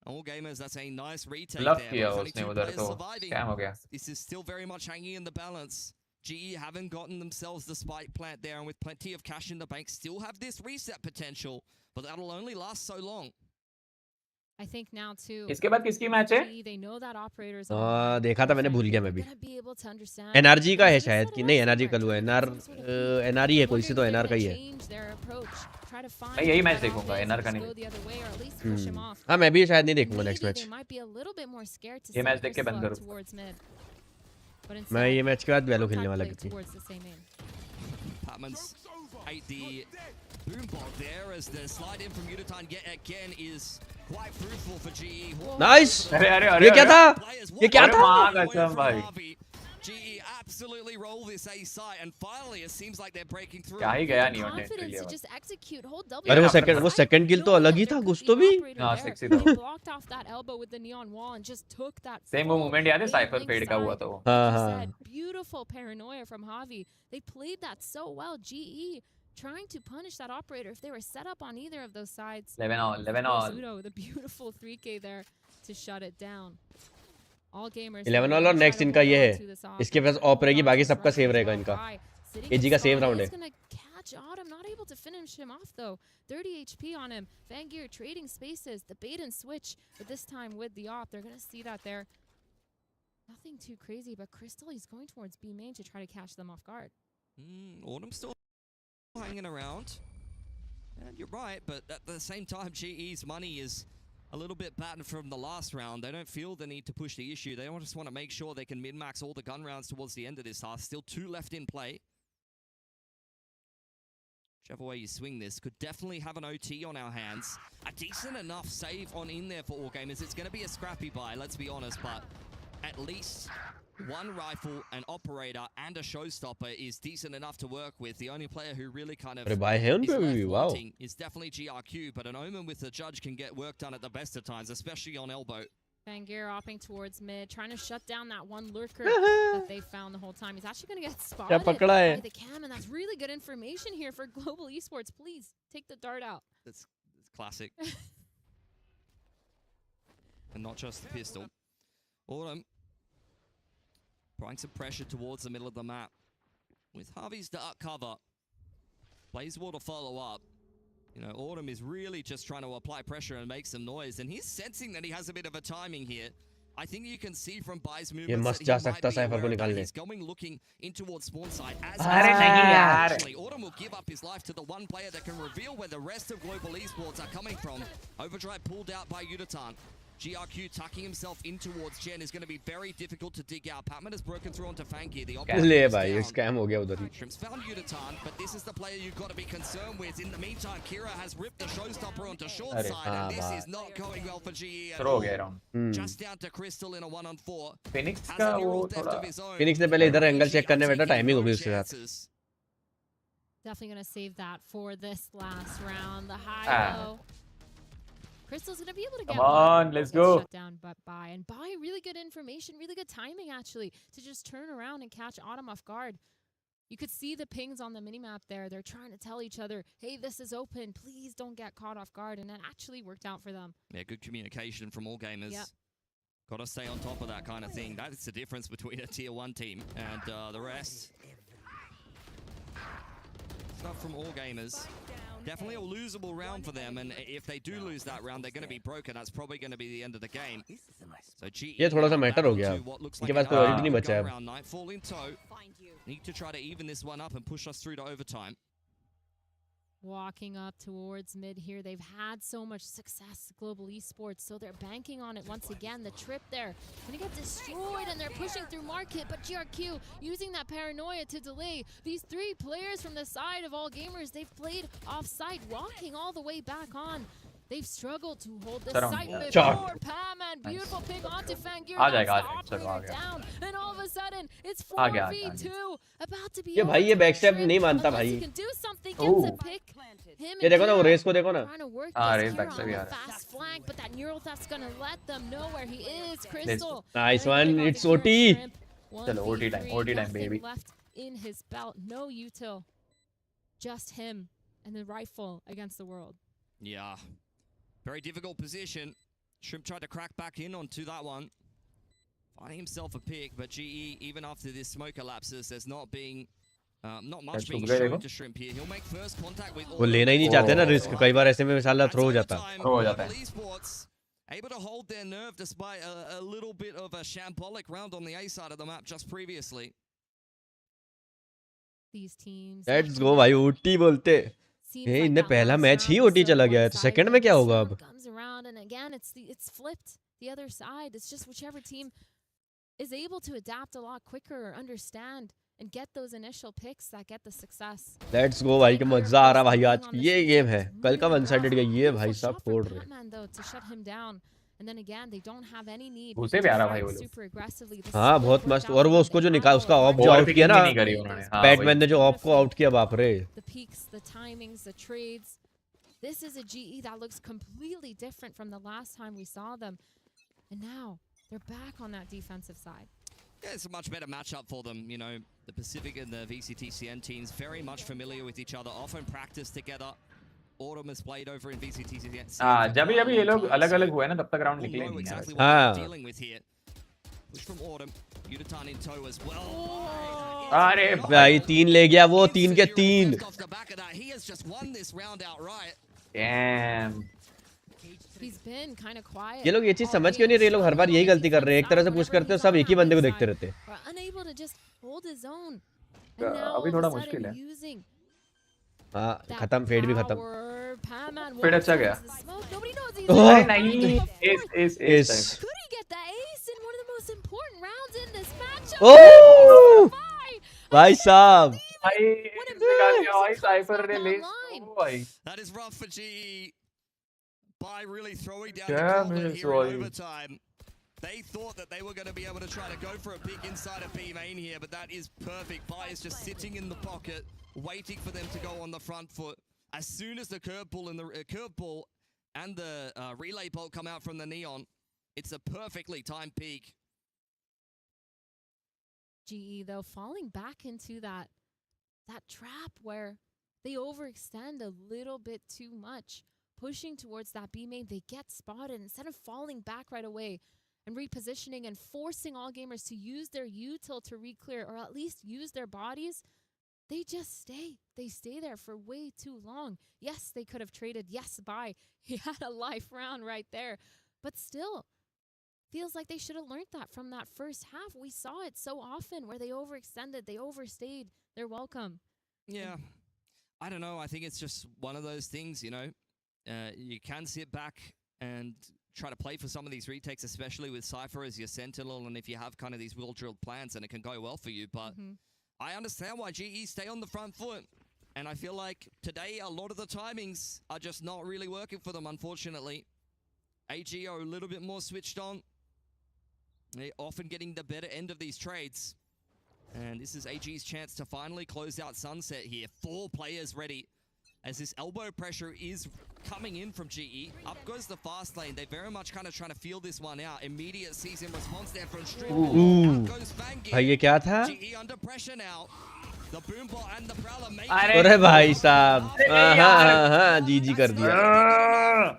All gamers, that's a nice retake Love there. किया But उसने only two उधर players तो surviving. क्या हो गया. This is still very much hanging in the balance. GE haven't gotten themselves the spike plant there, and with plenty of cash in the bank, still have this reset potential, but that'll only last so long. I think now too. इसके बाद किसकी match है? They know that operators देखा था मैंने, भूल गया मैं भी. gonna be able to understand. NRG का है शायद कि नहीं, एनआरजी कल हुआ है. एनआरई है कोई सी, तो एनआर का ही है. मैं यही मैच देखूंगा, एनआर का नहीं. हाँ मैं भी शायद नहीं देखूंगा नेक्स्ट मैच. ये मैच देख के बंद करो. मैं ये मैच के बाद वैलो खेलने वाला थी. Patman's ate the boom bot there as the slide in from Uditan yet again is quite fruitful for GE. Nice. अरे अरे अरे ये क्या था? ये क्या अरे था? माँ कसम भाई. GE absolutely roll this A site and finally it seems like they're breaking through. क्या ही गया नहीं होने. अरे वो सेकंड किल तो अलग ही था कुछ तो भी. हाँ सेक्सी था. सेम वो मूवमेंट याद है साइफर फेड का हुआ था वो. हाँ हाँ. Beautiful paranoia from Javi. They played that so well. GE trying to punish that operator if they were set up on either of those sides. 11 all. Zudo, the beautiful 3K there to shut it down. All gamers 11 all और next इनका ये है. इसके पास op रहेगी, बाकी सबका save रहेगा इनका. एजी का सेव राउंड है. Catch Autumn, not able to finish him off though. 30 HP on him. Vangear trading spaces, the bait and switch, but this time with the op, they're gonna see that there. Nothing too crazy, but Crystal, he's going towards B main to try to catch them off guard. Autumn still hanging around. And you're right, but at the same time, GE's money is a little bit battered from the last round. They don't feel the need to push the issue. They just want to make sure they can min-max all the gun rounds towards the end of this half. Still 2 left in play. Whichever way you swing this, could definitely have an OT on our hands. A decent enough save on in there for all gamers. It's going to be a scrappy buy, let's be honest, but at least one rifle, an operator, and a showstopper is decent enough to work with. The only player who really kind of is left wanting is definitely GRQ, but an Omen with the judge can get work done at the best of times, especially on elbow. Vangear opping towards mid, trying to shut down that one lurker that they found the whole time. He's actually going to get spotted by the cam, and that's really good information here for Global Esports. Please, take the dart out. That's classic. And not just the pistol. Autumn applying some pressure towards the middle of the map. With Harvey's dark cover, Blazewall to follow up. You know, Autumn is really just trying to apply pressure and make some noise, and he's sensing that he has a bit of a timing here. I think you can see from Bai's movements that he might be aware that he's going looking in towards spawn side. Actually, Autumn will give up his life to the one player that can reveal where the rest of Global Esports are coming from. Overdrive pulled out by Uditan. GRQ tucking himself in towards Jen is going to be very difficult to dig out. Patman has broken through onto Fanky. The ले भाई scam हो गया उधर ही. Shrimps found Uditan, but this is the player you've got to be concerned with. In the meantime, Kira has ripped the showstopper onto short side, and this is not going well for GE at all. Just down to Crystal in a 1-on-4. Phoenix Has का a वो neural theft थोड़ा of his own. Phoenix ने पहले इधर angle check करने बैठा, timing हो गई उसके साथ. Definitely going to save that for this last round. The high-low. Crystal's going to be able to get on, let's go. Shut down but Bai. And Bai, really good information, really good timing actually to just turn around and catch Autumn off guard. You could see the pings on the minimap there. They're trying to tell each other, hey, this is open. Please don't get caught off guard. And that actually worked out for them. Yeah, good communication from all gamers. Yep. Got to stay on top of that kind of thing. That is the difference between a tier 1 team and the rest. Stuff from all gamers. Definitely a losable round for them, and if they do lose that round, they're going to be broken. That's probably going to be the end of the game. So GE ये थोड़ा सा matter हो गया. इनके पास कोई audit नहीं बचा है. Nightfall in tow. Need to try to even this one up and push us through to overtime. Walking up towards mid here. They've had so much success, Global Esports, so they're banking on it once again. The trip there gonna get destroyed, and they're pushing through market, but GRQ using that paranoia to delay. These 3 players from the side of all gamers, they've played off-site, walking all the way back on. They've struggled to hold the site before Pam again. Beautiful pick onto Fangir. आ जाएगा चलो आ गया Down, and all of a sudden, it's आ गया 4v2. About to be ये भाई ये back step नहीं मानता unless भाई he can do something, gets a pick. Him ये देखो ना वो and रेस को देखो ना trying to work हाँ, this रेस here बैक से on भी the आ रहा है। fast flank, but that neural theft's gonna let them know where he is. Crystal. Nice Great one, pick it's onto OT. Kira Shrimp. चलो, OT time, 1v3, OT time, nothing baby. left in his belt. No util. Just him and the rifle against the world. Yeah. Very difficult position. Shrimp tried to crack back in onto that one. Finding himself a pick, but GE, even after this smoke elapses, there's not much being shown to Shrimp here. He'll make first contact with वो लेना ही नहीं चाहते ना risk कई बार ऐसे में साला throw हो जाता Throw हो जाता है। Esports able to hold their nerve despite a little bit of a shambolic round on the A side of the map just previously. These teams. Let's go भाई ओटी बोलते ये इनने पहला मैच ही ओटी चला गया है तो सेकंड में क्या होगा अब Comes around and again it's flipped the other side. It's just whichever team is able to adapt a lot quicker or understand and get those initial picks that get the success. Let's go भाई के मजा आ रहा भाई आज ये game है कल का वन साइडेड गेम ये भाई साहब फोड़ रहे हैं And then again, they don't have any need. उसे भी आ रहा भाई वो लोग। Super aggressively. हाँ बहुत मस्त और वो उसको जो निकाल उसका ऑफ जो आउट किया ना नहीं करी उन्होंने। हाँ, बैटमैन ने जो ऑफ को आउट किया बाप रे The peaks, the timings, the trades. This is a GE that looks completely different from the last time we saw them. And now they're back on that defensive side. Yeah, it's a much better matchup for them. You know, the Pacific and the VCTCN teams very much familiar with each other, often practice together. Autumn has played over in VCTCN. हाँ जब ये लोग अलग-अलग हुए ना तब तक round निकले नहीं यार। Exactly what they're dealing with here. Push from Autumn, Udatan in tow as well. अरे भाई 3 ले गया वो 3 के 3 Off the back of that, he has just won this round outright. Damn. He's been kind of quiet. ये लोग ये चीज समझ क्यों नहीं रहे ये लोग हर बार यही गलती कर रहे हैं एक तरह से पुश करते हो सब एक ही बंदे को देखते रहते हैं Unable to just hold his own. And now अभी all थोड़ा of a मुश्किल sudden है। using हाँ that खत्म फेड भी खत्म power. Panman फेड अच्छा walks गया। into the smoke. Nobody knows he's Oh. अरे there. नहीं Ace. Could he get the ace in one of the most important rounds in this matchup? Oh! Bye. भाई साहब भाई निकाल दिया भाई साइफर ने ले भाई That is rough for GE. By really throwing down Damn the it, here in Roy. overtime. They thought that they were going to be able to try to go for a pick inside of B main here, but that is perfect. Bai is just sitting in the pocket, waiting for them to go on the front foot. As soon as the curveball and the relay bolt come out from the neon, it's a perfectly timed peak. GE though falling back into that trap where they overextend a little bit too much, pushing towards that B main. They get spotted instead of falling back right away and repositioning and forcing all gamers to use their util to re-clear or at least use their bodies. They just stay. They stay there for way too long. Yes, they could have traded. Yes, bye. He had a life round right there. But still, feels like they should have learned that from that first half. We saw it so often where they overextended, they overstayed their welcome. Yeah, I don't know. I think it's just one of those things, you know. You can sit back and try to play for some of these retakes, especially with Cypher as your sentinel, and if you have kind of these well-drilled plans, and it can go well for you. But I understand why GE stay on the front foot. And I feel like today a lot of the timings are just not really working for them, unfortunately. AG are a little bit more switched on. They're often getting the better end of these trades. And this is AG's chance to finally close out Sunset here. 4 players ready as this elbow pressure is coming in from GE. Up goes the fast lane. They're very much kind of trying to feel this one out. Immediate season response there from Strip. Out goes Fangir. भाई ये क्या था GE under pressure now. The Boombot and the Prowler make अरे भाई साहब हाँ जीजी कर दिया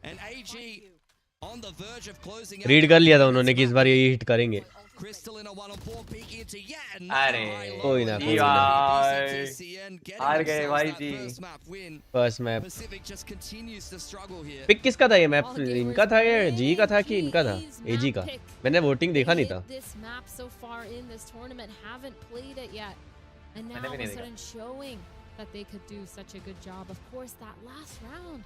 And AG on the verge of closing out. Read कर लिया था उन्होंने कि इस बार ये हिट करेंगे Crystal in a 1-on-4 peek into yet अरे कोई ना कोई ना हार गए भाई जी first map Pacific just continues to struggle here. Pick किसका था ये मैप इनका था या जी का था कि इनका था एजी का मैंने वोटिंग देखा नहीं था This map so far in this tournament haven't played it yet. And now all of a sudden showing that they could do such a good job. Of course, that last round,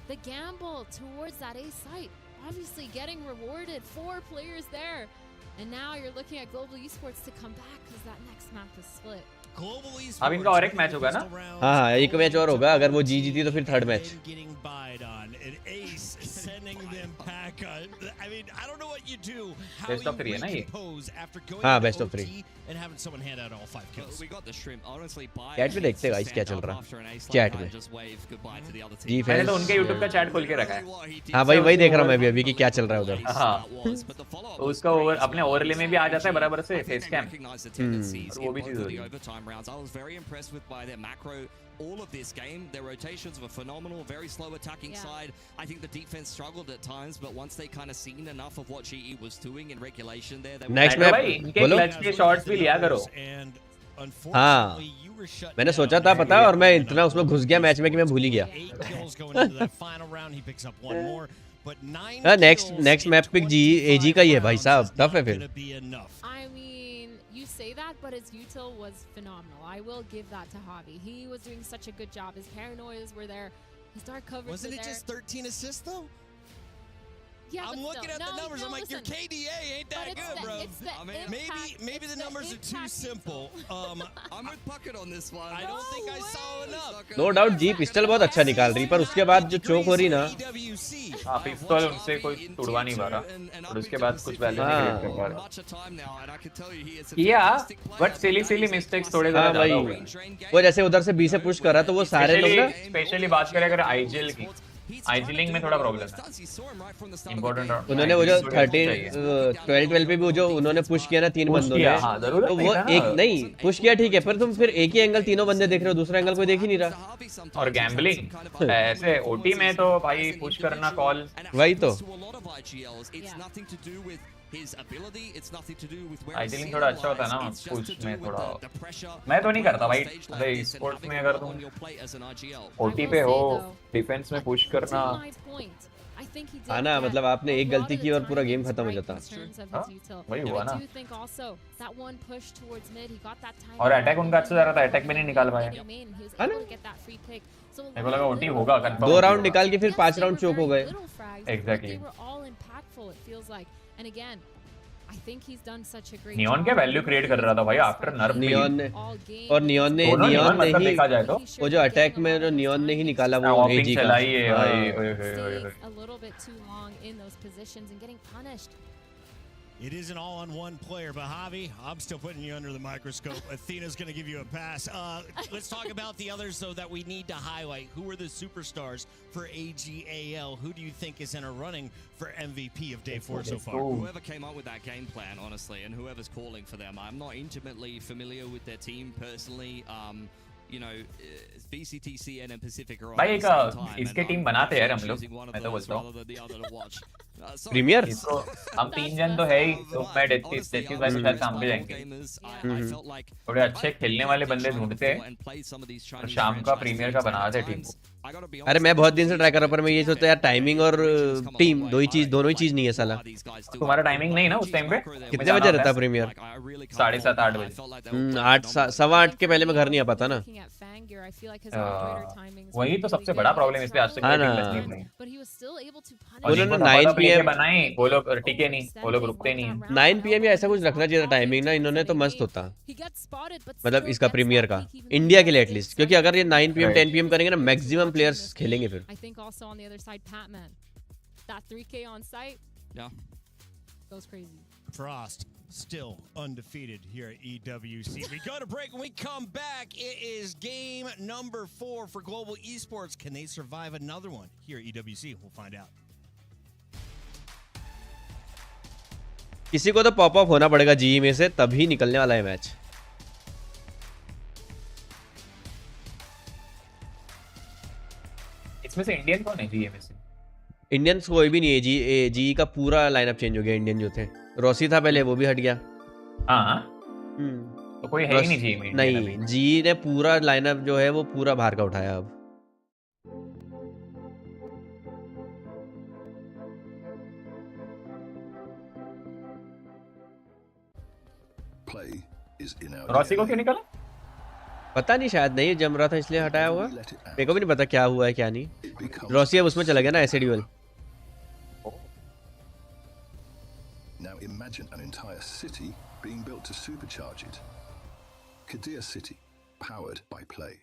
the gamble towards that A site, obviously getting rewarded. 4 players there. And now you're looking at Global Esports to come back because that next map is split. अब इनका और एक match होगा ना? हाँ, एक match और होगा, अगर वो जीती तो फिर थर्ड मैच। बेस्ट ऑफ 3 है ना ये? हाँ, बेस्ट ऑफ 3। चैट पे देखते गाइस क्या चल रहा है चैट में। जी मैंने तो फैंस। उनके YouTube का चैट खोल के रखा है। हाँ भाई, वही देख रहा हूँ मैं भी अभी कि क्या चल रहा है उधर। हाँ, तो उसका ओवर अपने ओवरले में भी आ जाता है बराबर से फेस कैम, और वो भी चीज हो रही है। All of this game, their rotations were phenomenal, very slow attacking side. I think the defense struggled at times, but once they kind of seen enough of what GE was doing in regulation there, they Next were... map, इनके बोलो। Clutch के shots भी लिया करो। हाँ, मैंने सोचा था पता है, और मैं इतना उसमें घुस गया मैच में कि मैं भूल ही गया। नेक्स्ट मैप पिक जी एजी का ही है भाई साहब, टफ है फिर। I mean, you say that, but his util was phenomenal. I will give that to Javi. He was doing such a good job. His paranoias were there. His dark covers were Wasn't there. it just 13 assists though? Yeah, I'm but looking still. at the No, numbers. no, I'm like, your listen. KDA ain't But that it's good, the- bro. it's the I mean, impact- Maybe the it's numbers are too impact simple. I'm with Puckett on this one. I don't think I No saw way. enough. No doubt जी pistol बहुत अच्छा निकाल रही, पर उसके बाद जो चोक हो रही ना। EWC. हाँ, पिस्तौल उनसे कोई तुड़वा नहीं पा रहा, और उसके बाद कुछ वैल्यू नहीं हाँ। क्रिएट कर पा रहा। किया, बट सिली मिस्टेक्स थोड़े हाँ ज्यादा भाई, ज्यादा हो गए। वो जैसे उधर से बी से पुश कर रहा तो वो सारे लोग ना। स्पेशली बात करें अगर आईजीएल की, आईजीलिंग में थोड़ा प्रॉब्लम है। इम्पोर्टेंट उन्होंने वो जो 12 पे भी वो जो उन्होंने पुश किया ना 3 Push बंदों किया, ने, हाँ, जरूरत तो नहीं वो था ना। एक नहीं पुश किया ठीक है, पर तुम फिर एक ही एंगल तीनों बंदे देख रहे हो, दूसरा एंगल कोई देख ही नहीं रहा। और गैम्बलिंग ऐसे ओटी में तो भाई पुश करना कॉल, वही तो। आईजीलिंग थोड़ा अच्छा होता है ना पुश में थोड़ा। मैं तो नहीं करता भाई, भाई स्पोर्ट्स में अगर तुम ओटी पे हो, डिफेंस में पुश करना। हाँ ना, मतलब आपने एक गलती की और पूरा गेम खत्म हो जाता। वही हुआ ना। और अटैक उनका अच्छा जा रहा था, अटैक में नहीं निकाल पाया। है ना? मेरे को लगा ओटी होगा कंफर्म। 2 राउंड निकाल के फिर 5 राउंड चोक हो गए। Exactly. नियॉन नियॉन क्या वैल्यू क्रिएट कर रहा था भाई आफ्टर नर्फ। नियॉन ने, और नियॉन ने मतलब ही देखा जाए तो वो जो अटैक में जो नियॉन ने ही निकाला वो वॉपिंग एजी का। चलाई है भाई। हाँ। ओए होए होए होए। It isn't all on one player, but Javi, I'm still putting you under the microscope. Athena's going to give you a pass. Let's talk about the others, though, that we need to highlight. Who are the superstars for AGAL? Who do you think is in a running for MVP of Day 4 so far? Whoever came up with that game plan, honestly, and whoever's calling for them, I'm not intimately familiar with their team personally. You know, BCTC and Pacific are on भाई at एक the same time, इसके and team I'm बनाते हैं यार हम लोग, choosing one of मैं तो those बोलता हूँ। rather than the other to watch. Sorry, premier इसको हम 3 जन तो है ही, तो मैं डेथिस भाई के साथ काम पे जाएंगे। थोड़े अच्छे खेलने वाले बंदे ढूंढते हैं और शाम का प्रीमियर का बनाते टीम को। अरे मैं बहुत दिन से ट्राई कर रहा हूं, पर मैं ये सोचता यार टाइमिंग और टीम दोनों ही चीज नहीं है साला। तुम्हारा टाइमिंग नहीं ना उस टाइम पे? कितने बजे रहता है प्रीमियर? 7:30 8 बजे। 8 8:15 के पहले मैं घर नहीं आ पाता ना। वही तो सबसे बड़ा प्रॉब्लम, इसलिए आज तक हाँ टीम ना। बच नहीं बनी। उन्होंने और जिनको 9 धमाका PM बनाए वो लोग टिके नहीं, वो लोग रुकते नहीं हैं। 9 PM या ऐसा कुछ रखना चाहिए था टाइमिंग ना, इन्होंने तो मस्त होता। मतलब इसका प्रीमियर का इंडिया के लिए एटलीस्ट, क्योंकि अगर ये 9 PM 10 PM करेंगे ना, मैक्सिमम प्लेयर्स खेलेंगे फिर। I think also on the other side, Patman. That 3K on site Yeah. goes crazy. Frost still undefeated here at EWC. We go to break. When we come back, it is game number 4 for Global Esports. Can they survive another one here at EWC? We'll find out. किसी को तो pop up होना पड़ेगा GE में से, तभी निकलने वाला है मैच। इसमें से इंडियन कौन है जीए में से? इंडियंस कोई भी नहीं है। जीई का पूरा लाइनअप चेंज हो गया। इंडियन जो थे, रॉसी था पहले, वो भी हट गया। हाँ, तो कोई है ही नहीं जीए में इंडियन अभी। नहीं, जीई ने पूरा लाइनअप जो है वो पूरा बाहर का उठाया अब। रॉसी को क्यों निकाला? पता नहीं, शायद नहीं जम रहा था इसलिए हटाया होगा। मेरे को भी नहीं पता क्या हुआ है क्या नहीं। रॉसी अब उसमें चला गया ना, ऐसे dual. Now imagine an entire city being built to supercharge it. Kadir City, powered by Play.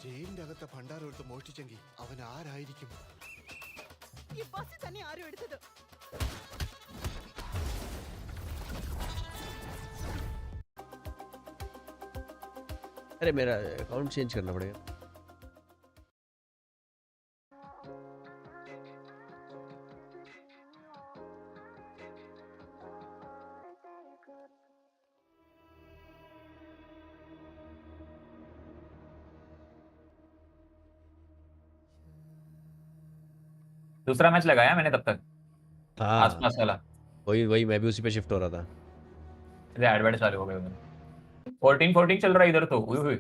ജയിലിന്റെ അകത്തെ ഭണ്ഡാരത്ത് മോഷ്ടിച്ചെങ്കിൽ അവൻ ആരായിരിക്കും? ഈ ബസ് തന്നെ ആരും എടുത്തത്? अरे मेरा अकाउंट चेंज करना पड़ेगा. दूसरा मैच लगाया मैंने तब तक हाँ आसपास वाला। वही वही मैं भी उसी पे शिफ्ट हो रहा था. एडवर्ट चालू हो गए उधर। 14 चल रहा है इधर तो। हुई हुई।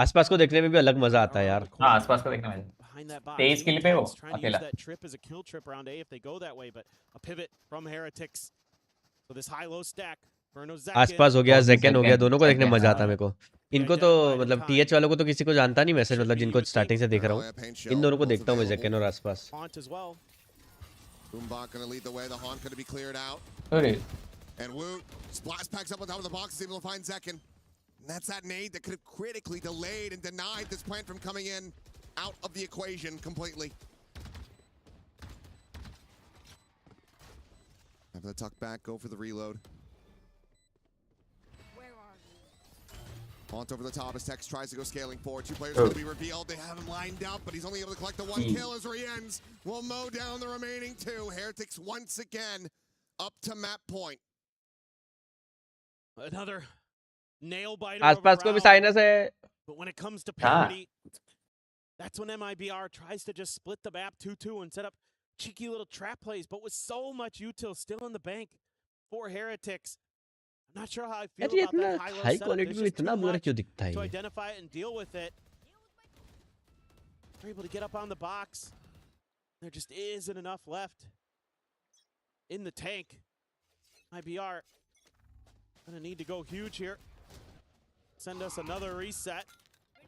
आसपास को देखने में भी अलग मजा आता है यार. हाँ आसपास को देखने में 23 किल पे हो अकेला। आसपास हो गया, जैकन हो गया, दोनों को देखने में मजा हाँ। आता है मेरे को. इनको तो मतलब टीएच वालों को तो किसी को जानता नहीं मैसेज, मतलब जिनको स्टार्टिंग से देख रहा हूँ इन दोनों को देखता हूँ मैं, जैकन और आसपास. Boombot gonna lead the way. The Haunt gonna be cleared out. अरे And Woot splash packs up on top of the box, is able to find Zekin. And that's that nade that could have critically delayed and denied this plant from coming in out of the equation completely. Have the tuck back, go for the reload. Haunt over the top as Tex tries to go scaling forward. Two players are going to be revealed. They have him lined up, but he's only able to collect the one kill as Rienz will mow down the remaining two. Heretics once again up to map point. Another nail biter. आसपास को भी sinus है. But when it comes to parity, that's when MIBR tries to just split the map 2-2 and set up cheeky little trap plays, but with so much util still in the bank for Heretics. I'm not sure how I feel यार ये about इतना that high-low high setup. Quality There's में just इतना too बुरा much क्यों दिखता है to ये? identify it and deal with it. They're able to get up on the box. There just isn't enough left in the tank. IBR gonna need to go huge here. Send us another reset.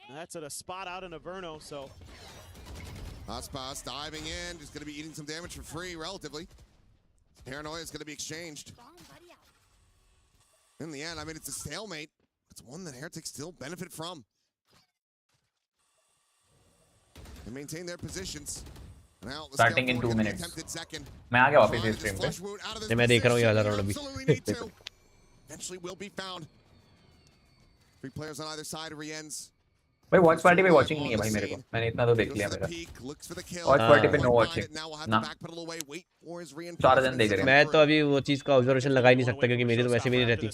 And that's at a spot out in Averno, so Aspas diving in, just going to be eating some damage for free, relatively. Paranoia is going to be exchanged. In the end, I mean, it's a stalemate. It's one that Heretics still benefit from. They maintain their positions. Now, let's Starting go in for 2 the minutes. attempted second. मैं आ गया वापस Find इस this stream पे। flush wound out of this नहीं, मैं देख रहा हूँ ये वाला position. round अभी. Absolutely need to. Eventually will be found. 3 players on either side of Rienz. भाई वॉच पार्टी पे वॉचिंग नहीं है भाई मेरे को। मैंने इतना तो देख लिया मेरा। वॉच पार्टी पे नो वॉचिंग ना। 4 जन देख रहे हैं। मैं तो अभी वो चीज का ऑब्जर्वेशन लगा ही नहीं सकता क्योंकि मेरी तो वैसे भी नहीं रहती.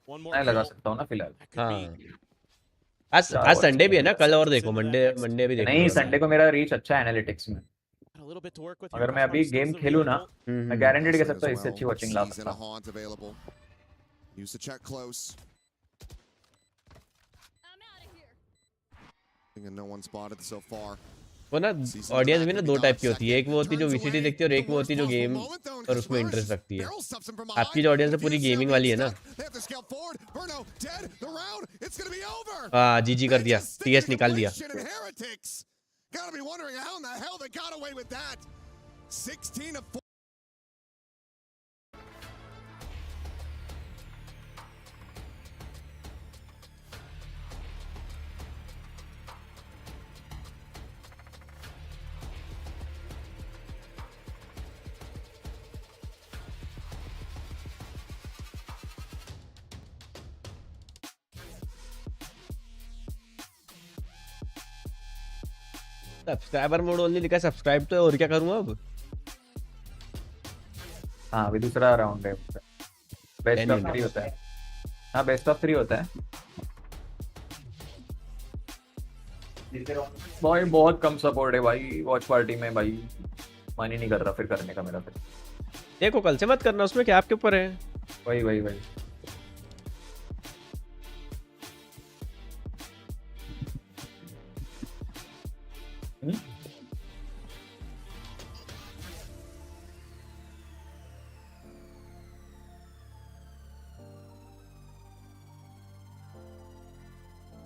मैं लगा सकता हूँ ना फिलहाल। हाँ आज संडे भी है ना, कल और देखो मंडे भी देखो. नहीं संडे को मेरा रीच अच्छा है एनालिटिक्स में। अगर मैं अभी गेम खेलूँ ना मैं गारंटीड कह सकता हूँ इससे अच्छी वॉचिंग ला सकता हूँ। Use the check close. No one spotted so far. वो ना ऑडियंस भी ना दो टाइप की होती है. एक वो होती है जो वीसीटी देखती है और एक वो होती है जो गेम और उसमें इंटरेस्ट रखती है. आपकी जो ऑडियंस है पूरी गेमिंग वाली है ना. हाँ जीजी कर दिया, टीएस निकाल दिया. Gotta be wondering how in the hell they got away with that. 16 of 4. Subscriber mode only लिखा है, सब्सक्राइब तो है और क्या करूंगा अब. हाँ अभी दूसरा राउंड है। बेस्ट ऑफ 3 होता है। हाँ बेस्ट ऑफ 3 होता है। भाई बहुत कम सपोर्ट है भाई वॉच पार्टी में भाई। मन ही नहीं कर रहा फिर करने का मेरा फिर। देखो कल से मत करना, उसमें क्या आपके ऊपर है. वही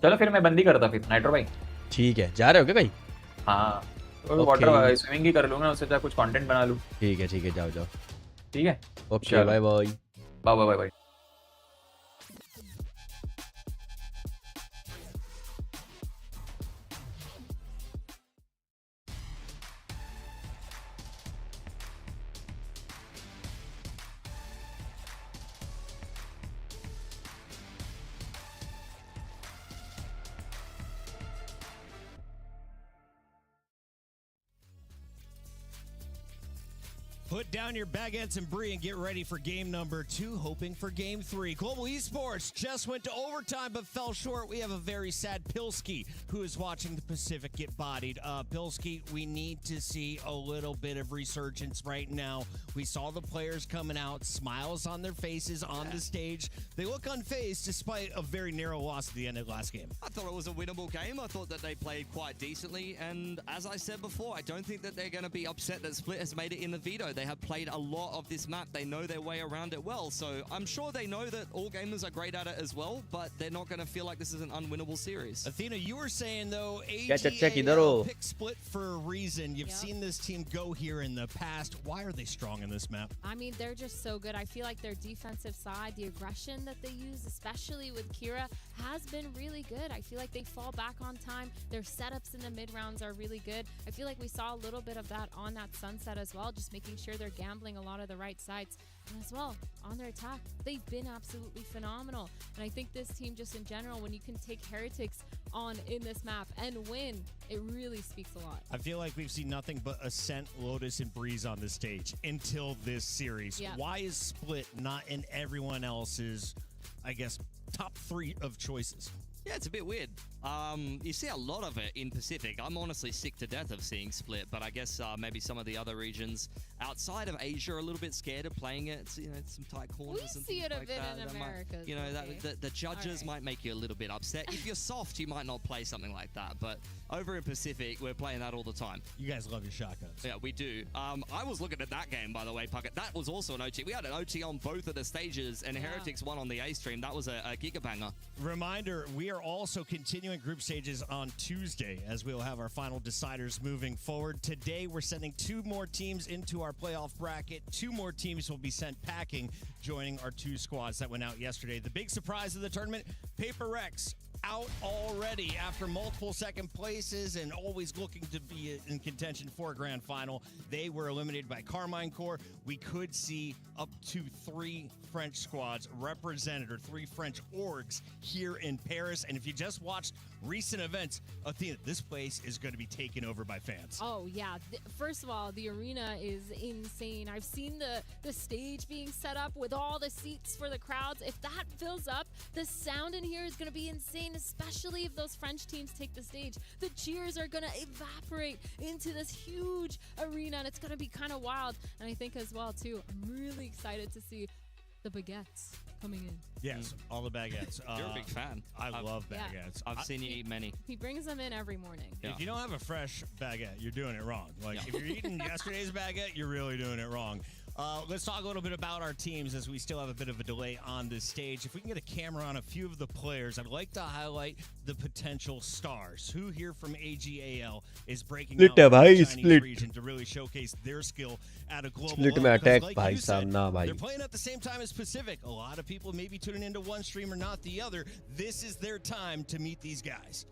चलो फिर मैं बंदी करता फिर नाइट्रो भाई। ठीक है, जा रहे हो क्या कहीं? हाँ Okay. वाटर स्विमिंग ही कर लूंगा, उससे चाहे कुछ कंटेंट बना लूँ। ठीक है, जाओ जाओ। ठीक है, ओके, चलो। Bye bye. Bye bye bye. Put down your baguettes and brie and get ready for game number 2, hoping for game 3. Global Esports just went to overtime but fell short. We have a very sad Pilski who is watching the Pacific get bodied. Pilski, we need to see a little bit of resurgence right now. We saw the players coming out, smiles on their faces on the stage. They look unfazed despite a very narrow loss at the end of last game. I thought it was a winnable game. I thought that they played quite decently. And as I said before, I don't think that they're going to be upset that Split has made it in the veto. They have played a lot of this map. They know their way around it well. So I'm sure they know that all gamers are great at it as well, but they're not going to feel like this is an unwinnable series. Athena, you were saying, though, check AGAL picked Split for a reason. You've seen this team go here in the past. Why are they strong in this map? I mean, they're just so good. I feel like their defensive side, the aggression that they use, especially with Kira, has been really good. I feel like they fall back on time. Their setups in the mid-rounds are really good. I feel like we saw a little bit of that on that Sunset as well, just making sure they're gambling a lot of the right sides. And as well, on their attack, they've been absolutely phenomenal. And I think this team just in general, when you can take Heretics on in this map and win, it really speaks a lot. I feel like we've seen nothing but Ascent, Lotus, and Breeze on this stage until this series. Yeah. Why is Split not in everyone else's, I guess, top 3 of choices? Yeah, it's a bit weird. You see a lot of it in Pacific. I'm honestly sick to death of seeing Split, but I guess maybe some of the other regions outside of Asia are a little bit scared of playing it. It's, you know, it's some tight corners. We and see things it a like bit that. in That America. might, you know, the judges All right. might make you a little bit upset. If you're soft, you might not play something like that. But over in Pacific, we're playing that all the time. You guys love your shotguns. Yeah, we do. I was looking at that game, by the way, Puckett. That was also an OT. We had an OT on both of the stages, and Heretics won on the A stream. That was a gigabanger. Reminder, we are also continuing group stages on Tuesday, as we'll have our final deciders moving forward. Today, we're sending 2 more teams into our playoff bracket. 2 more teams will be sent packing, joining our 2 squads that went out yesterday. The big surprise of the tournament, Paper Rex out already after multiple second places and always looking to be in contention for a grand final. They were eliminated by Carmine Corps. We could see up to 3 French squads represented, or 3 French orgs here in Paris. And if you just watched recent events, Athena, this place is going to be taken over by fans. Oh, yeah. First of all, the arena is insane. I've seen the stage being set up with all the seats for the crowds. If that fills up, the sound in here is going to be insane, especially if those French teams take the stage. The cheers are going to evaporate into this huge arena, and it's going to be kind of wild. And I think as well, too, I'm really excited to see the baguettes coming in. Yes, all the baguettes. You're a big fan. I love baguettes. I've seen you eat many. He brings them in every morning. Yeah. If you don't have a fresh baguette, you're doing it wrong. Like, if you're eating yesterday's baguette, you're really doing it wrong. Let's talk a little bit about our teams, as we still have a bit of a delay on this stage. If we can get a camera on a few of the players, I'd like to highlight the potential stars. Who here from AGAL is breaking out from the Chinese region to really showcase their skill at a global level? Because like you said, they're playing at the same time as Pacific. A lot of people may be tuning into one stream or not the other. This is their time to meet these guys.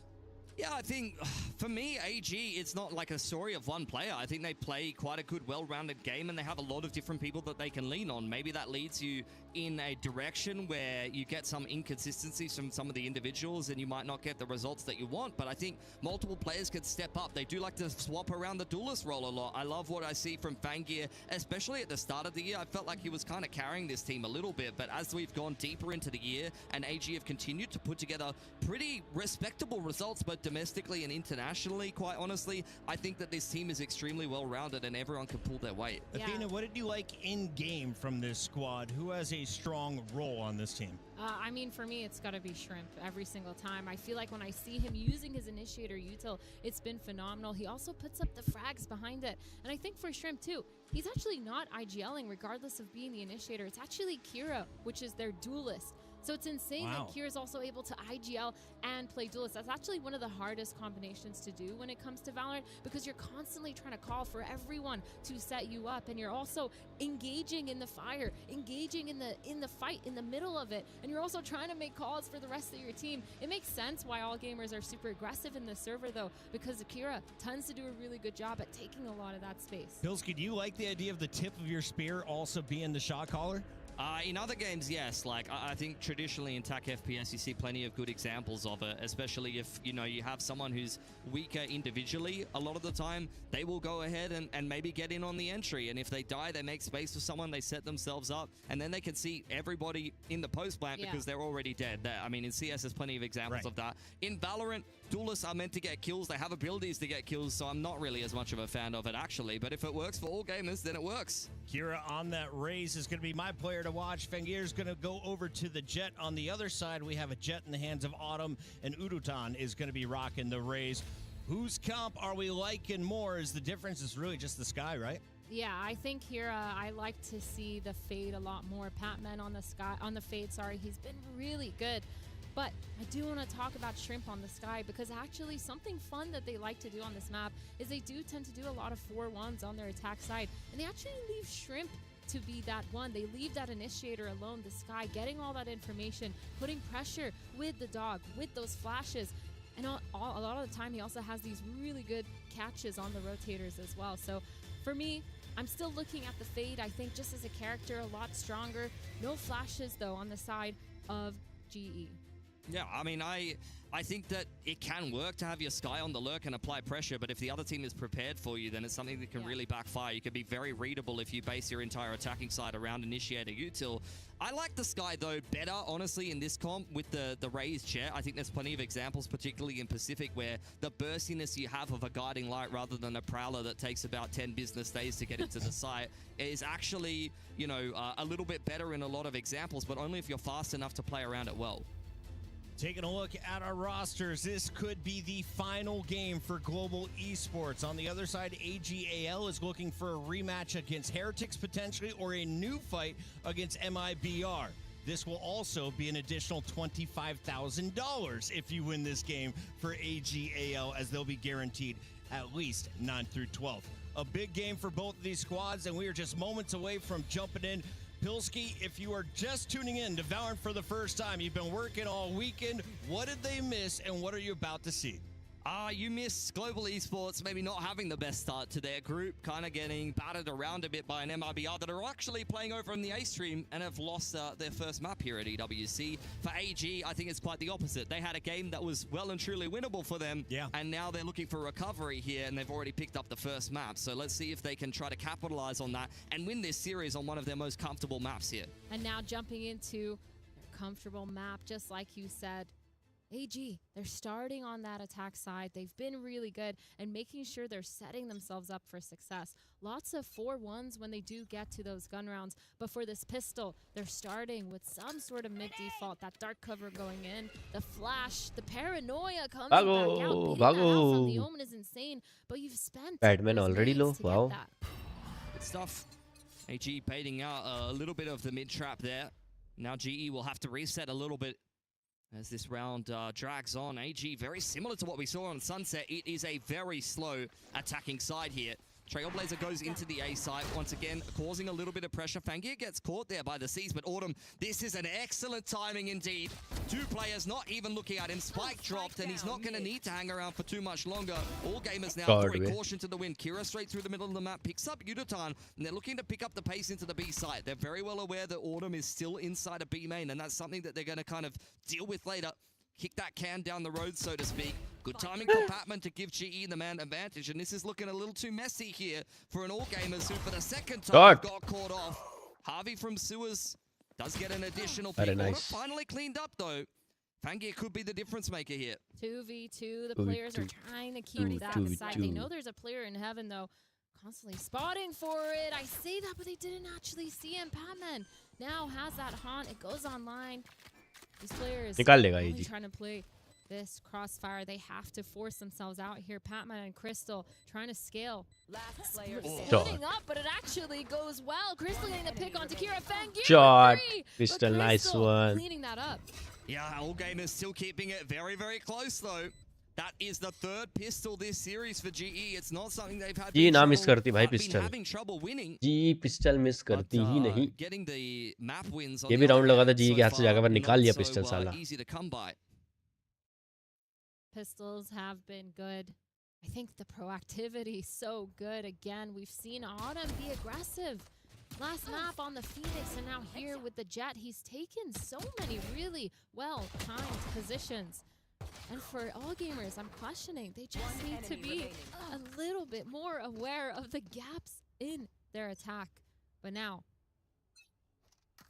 Yeah, I think for me, AG, it's not like a story of one player. I think they play quite a good, well-rounded game, and they have a lot of different people that they can lean on. Maybe that leads you in a direction where you get some inconsistencies from some of the individuals and you might not get the results that you want. But I think multiple players could step up. They do like to swap around the duelist role a lot. I love what I see from Fangir, especially at the start of the year. I felt like he was kind of carrying this team a little bit, but as we've gone deeper into the year and AG have continued to put together pretty respectable results, both domestically and internationally, quite honestly, I think that this team is extremely well-rounded and everyone can pull their weight. Yeah. Athena, what did you like in-game from this squad? Who has a strong role on this team? I mean, for me, it's got to be Shrimp every single time. I feel like when I see him using his initiator util, it's been phenomenal. He also puts up the frags behind it. And I think for Shrimp, too, he's actually not IGLing regardless of being the initiator. It's actually Kira, which is their duelist. So it's insane Wow. that Kira is also able to IGL and play Duelist. That's actually one of the hardest combinations to do when it comes to Valorant, because you're constantly trying to call for everyone to set you up, and you're also engaging in the fire, engaging in the fight in the middle of it, and you're also trying to make calls for the rest of your team. It makes sense why all gamers are super aggressive in the server though, because Kira tends to do a really good job at taking a lot of that space. Pilsky, do you like the idea of the tip of your spear also being the shot caller? In other games, yes. Like, I think traditionally in TAC FPS, you see plenty of good examples of it, especially if, you know, you have someone who's weaker individually. A lot of the time, they will go ahead and maybe get in on the entry. And if they die, they make space for someone, they set themselves up, and then they can see everybody in the post plant because they're already dead. I mean, in CS, there's plenty of examples of that. In Valorant, duelists are meant to get kills. They have abilities to get kills, so I'm not really as much of a fan of it, actually. But if it works for all gamers, then it works. Kira on that raise is going to be my player to watch. Fengir's going to go over to the Jet. On the other side, we have a Jet in the hands of Autumn, and Udutan is going to be rocking the raise. Whose comp are we liking more? Is the difference is really just the sky, right? Yeah, I think here I like to see the Fade a lot more. Patman on the Fade, sorry, he's been really good. But I do want to talk about Shrimp on the Sky, because actually something fun that they like to do on this map is they do tend to do a lot of 4-1s on their attack side, and they actually leave Shrimp to be that one. They leave that initiator alone, the Sky, getting all that information, putting pressure with the dog, with those flashes. And a lot of the time he also has these really good catches on the rotators as well. So for me, I'm still looking at the Fade. I think just as a character, a lot stronger. No flashes though on the side of GE. Yeah, I mean, I think that it can work to have your Sky on the lurk and apply pressure, but if the other team is prepared for you, then it's something that can really backfire. You can be very readable if you base your entire attacking side around Initiator Util. I like the Sky, though, better, honestly, in this comp with the raised Jet. I think there's plenty of examples, particularly in Pacific, where the burstiness you have of a Guiding Light rather than a Prowler that takes about 10 business days to get into the site is actually, you know, a little bit better in a lot of examples, but only if you're fast enough to play around it well. Taking a look at our rosters, this could be the final game for Global Esports. On the other side, AGAL is looking for a rematch against Heretics potentially, or a new fight against MIBR. This will also be an additional $25,000 if you win this game for AGAL, as they'll be guaranteed at least 9 through 12. A big game for both of these squads, and we are just moments away from jumping in. Pilsky, if you are just tuning in to Valorant for the first time, you've been working all weekend. What did they miss, and what are you about to see? You miss Global Esports maybe not having the best start to their group, kind of getting battered around a bit by an MIBR that are actually playing over in the A stream and have lost their first map here at EWC. For AG, I think it's quite the opposite. They had a game that was well and truly winnable for them, and now they're looking for recovery here, and they've already picked up the first map. So let's see if they can try to capitalize on that and win this series on one of their most comfortable maps here. And now jumping into their comfortable map, just like you said, AG, they're starting on that attack side. They've been really good and making sure they're setting themselves up for success. Lots of 4-1s when they do get to those gun rounds. But for this pistol, they're starting with some sort of mid-default, that dark cover going in, the flash, the paranoia comes back out. That out from the Omen is insane, but you've spent Batman already low. Wow. Good stuff. AG baiting out a little bit of the mid-trap there. Now GE will have to reset a little bit as this round drags on. AG, very similar to what we saw on Sunset. It is a very slow attacking side here. Trailblazer goes into the A site once again, causing a little bit of pressure. Fangir gets caught there by the C's, but Autumn, this is an excellent timing indeed. Two players not even looking at him. Spike dropped, and he's not going to need to hang around for too much longer. All gamers now throwing caution to the wind. Kira straight through the middle of the map, picks up Udutan, and they're looking to pick up the pace into the B site. They're very well aware that Autumn is still inside a B main, and that's something that they're going to kind of deal with later. Kick that can down the road, so to speak. Good timing for Patman to give GE the man advantage, and this is looking a little too messy here for an All Gamers who, for the second time, got caught off. Harvey from Sewers does get an additional pick. Very nice. Finally cleaned up, though. Fangir could be the difference maker here. 2v2, the players are trying to keep that aside. They know there's a player in heaven, though, constantly spotting for it. I say that, but they didn't actually see him. Patman now has that haunt. It goes online. These players निकाल लेगा ये only ji. trying to play this crossfire. They have to force themselves out here. Patman and Crystal trying to scale. Splitting up, but it actually goes well. Crystal getting the pick onto Kira. Fangir Shot. with 3, Crystal, but nice one. cleaning that up. Yeah, all gamers still keeping it very, very close though. That is the 3rd pistol this series for GE. It's not something they've had जी ना miss करती भाई been pistol having trouble winning. जी pistol miss करती ही नहीं Getting the map wins on ये the भी other round लगा था hand जी so के हाथ से far, जाकर पर निकाल लिया not पिस्टल so, साला easy to come by. Pistols have been good. I think the proactivity so good. Again, we've seen Autumn be aggressive. Last map on the Phoenix, and now here with the Jet, he's taken so many really well-timed positions. And for all gamers, I'm questioning, they just need to be a little bit more aware of the gaps in their attack. But now,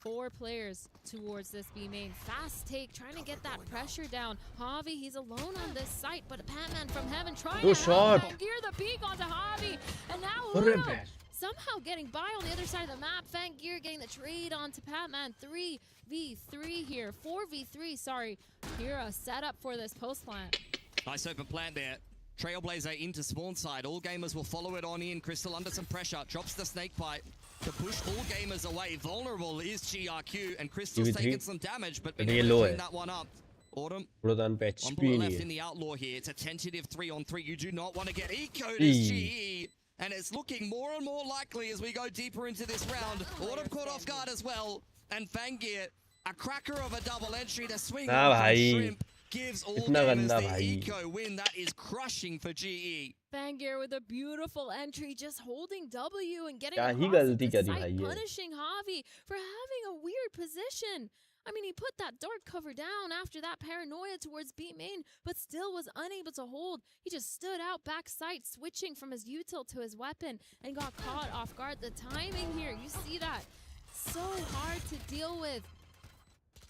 4 players towards this B main. Fast take, trying to get that pressure down. Javi, he's alone on this site, but Patman from heaven trying to shot. gear the peek onto Javi. And now Arre Uno somehow getting by on the other side of the map. Fangir getting the trade onto Patman. 3v3 here. 4v3, sorry. Kira set up for this post plant. Nice open plant there. Trailblazer into spawn side. All gamers will follow it on in. Crystal under some pressure. Drops the snake bite to push all gamers away. Vulnerable is GRQ, and Crystal's taking some damage, but been able to clean that one up. Autumn on bullet left in the outlaw here. It's a tentative 3-on-3. You do not want to get ecoed as GE. And it's looking more and more likely as we go deeper into this round. Autumn caught off guard as well. And Fangir, a cracker of a double entry to swing on from Shrimp, gives all gamers the eco win. That is crushing for GE. Fangir with a beautiful entry, just holding W and getting क्या ही across गलती the करी site, भाई ये punishing Javi for having a weird position. I mean, he put that dart cover down after that paranoia towards B main, but still was unable to hold. He just stood out back sight, switching from his util to his weapon, and got caught off guard. The timing here, you see that? So hard to deal with.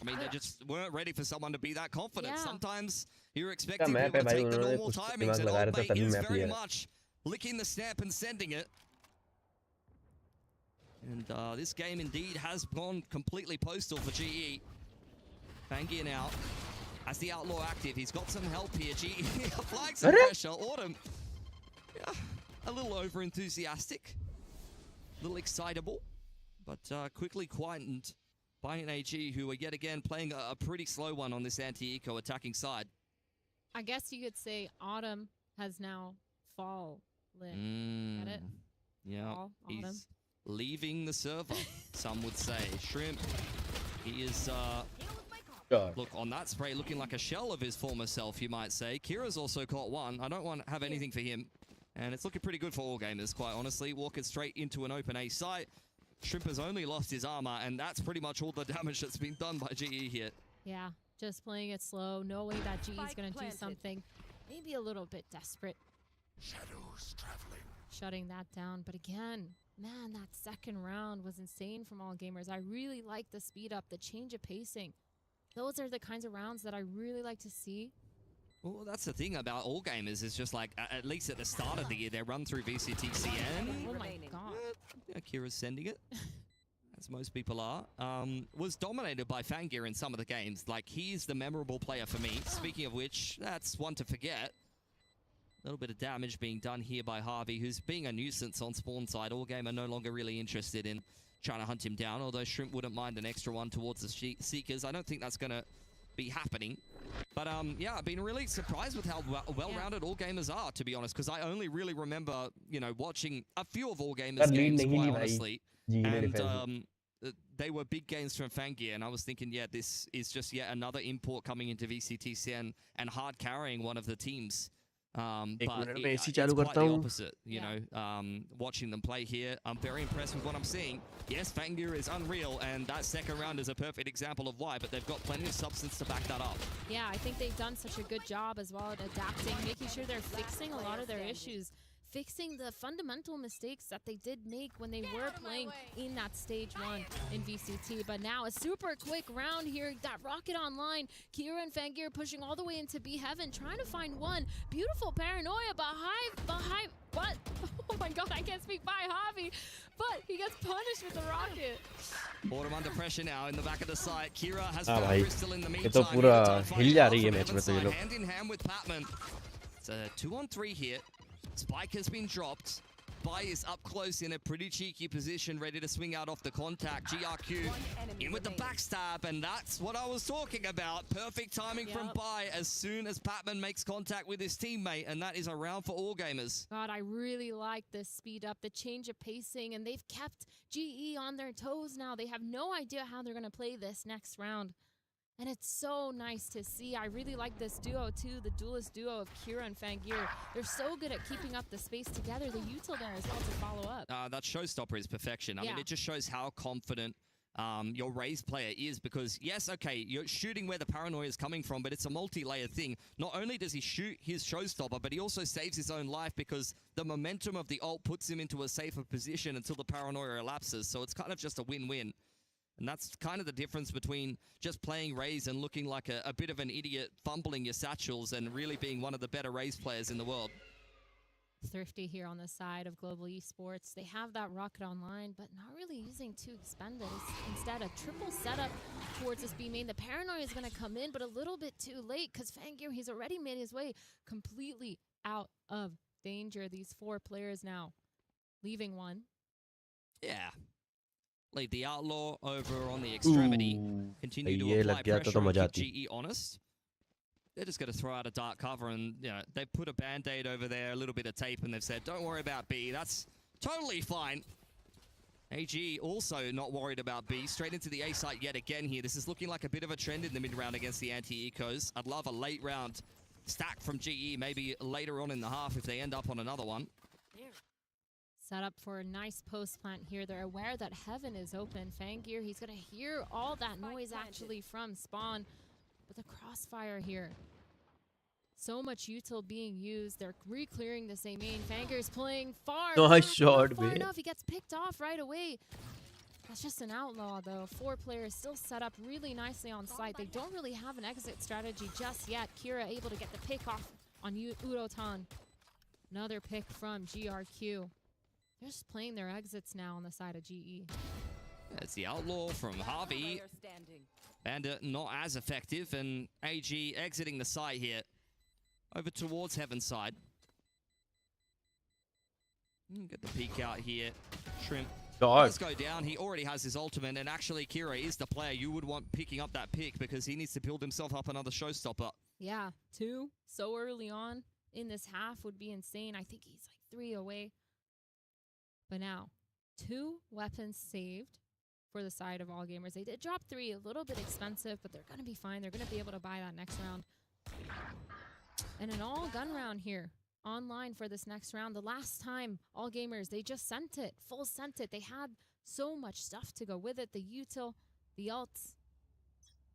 I mean, they just weren't ready for someone to be that confident. Yeah. Sometimes you're expecting map people to है भाई, take the उन्होंने normal कुछ timings, दिमाग and लगा Old रहे थे Mate तभी is map very लिया much licking the snap and sending it. And this game indeed has gone completely postal for GE. Fangir now as the outlaw active. He's got some help here. GE applying some pressure. Autumn, yeah, a little over enthusiastic, a little excitable, but quickly quietened by an AG who are yet again playing a pretty slow one on this anti-eco attacking side. I guess you could say Autumn has now fallen. Get it? Yeah, Autumn. he's leaving the server, some would say. Shrimp, he is, look, on that spray, looking like a shell of his former self, you might say. Kira's also caught one. I don't want to have anything for him. And it's looking pretty good for all gamers, quite honestly. Walking straight into an open A site. Shrimp has only lost his armor, and that's pretty much all the damage that's been done by GE here. Yeah, just playing it slow, knowing that GE is going to do something maybe a little bit desperate. Shadows traveling. Shutting that down. But again, man, that second round was insane from all gamers. I really like the speed up, the change of pacing. Those are the kinds of rounds that I really like to see. Well, that's the thing about all gamers is just like, at least at the start of the year, they run through VCTCN. Oh my god. Yeah, Kira's sending it, as most people are. Was dominated by Fangir in some of the games. Like, he's the memorable player for me. Speaking of which, that's one to forget. A little bit of damage being done here by Harvey, who's being a nuisance on spawn side. All game are no longer really interested in trying to hunt him down, although Shrimp wouldn't mind an extra one towards the Seekers. I don't think that's going to be happening. But yeah, I've been really surprised with how well-rounded all gamers are, to be honest, because I only really remember, you know, watching a few of all gamers games, quite honestly. And they were big games from Fangir, and I was thinking, yeah, this is just yet another import coming into VCTCN and hard carrying one of the teams. But it's quite the opposite, you know, watching them play here. I'm very impressed with what I'm seeing. Yes, Fangir is unreal, and that second round is a perfect example of why, but they've got plenty of substance to back that up. Yeah, I think they've done such a good job as well at adapting, making sure they're fixing a lot of their issues. fixing the fundamental mistakes that they did make when they were playing in that stage 1 in VCT. But now a super quick round here. That rocket online. Kira and Fangir pushing all the way into B Heaven, trying to find one. Beautiful paranoia behind, what? Oh my god, I can't speak by Javi, but he gets punished with the rocket. Autumn under pressure now in the back of the site. Kira has हाँ found भाई, Crystal in the ये meantime. तो पूरा हिल जा रही है From match में तो ये Evanside, लोग. hand in hand with Patman. It's a 2-on-3 here. Spike has been dropped. Bai is up close in a pretty cheeky position, ready to swing out off the contact. GRQ in with the backstab, and that's what I was talking about. Perfect timing from Bai as soon as Patman makes contact with his teammate, and that is a round for all gamers. God, I really like this speed up, the change of pacing, and they've kept GE on their toes now. They have no idea how they're going to play this next round. And it's so nice to see. I really like this duo too, the duelist duo of Kira and Fangir. They're so good at keeping up the space together. The util there as well to follow up. That showstopper is perfection. I mean, it just shows how confident your Raze player is, because yes, okay, you're shooting where the paranoia is coming from, but it's a multi-layer thing. Not only does he shoot his showstopper, but he also saves his own life because the momentum of the ult puts him into a safer position until the paranoia elapses. So it's kind of just a win-win. And that's kind of the difference between just playing Raze and looking like a bit of an idiot fumbling your satchels and really being one of the better Raze players in the world. Thrifty here on the side of Global Esports. They have that rocket online, but not really using two expended. Instead, a triple setup towards this B main. The paranoia is going to come in, but a little bit too late because Fangir, he's already made his way completely out of danger. These 4 players now leaving one. Yeah. Leave the Outlaw over on the extremity. Continue to apply pressure and keep GE honest. They're just going to throw out a dark cover, and you know, they put a band-aid over there, a little bit of tape, and they've said, don't worry about B. That's totally fine. AG also not worried about B. Straight into the A site yet again here. This is looking like a bit of a trend in the mid-round against the anti-ecos. I'd love a late round stack from GE, maybe later on in the half if they end up on another one. Set up for a nice post plant here. They're aware that heaven is open. Fangir, he's going to hear all that noise actually from spawn. But the crossfire here. So much util being used. They're re-clearing this A main. Fangir's playing far. Nice shot, far enough. He gets picked off right away. That's just an outlaw, though. 4 players still set up really nicely on site. They don't really have an exit strategy just yet. Kira able to get the pick off on Urotan. Another pick from GRQ. They're just playing their exits now on the side of GE. It's the Outlaw from Harvey. Bandit not as effective, and AG exiting the site here. Over towards Heaven's side. Get the peek out here. Shrimp does go down. He already has his ultimate, and actually Kira is the player you would want picking up that pick because he needs to build himself up another showstopper. Yeah, 2 so early on in this half would be insane. I think he's like 3 away. But now, 2 weapons saved for the side of all gamers. They did drop 3, a little bit expensive, but they're going to be fine. They're going to be able to buy that next round. And an all gun round here online for this next round. The last time, all gamers, they just sent it, full sent it. They had so much stuff to go with it, the util, the ults.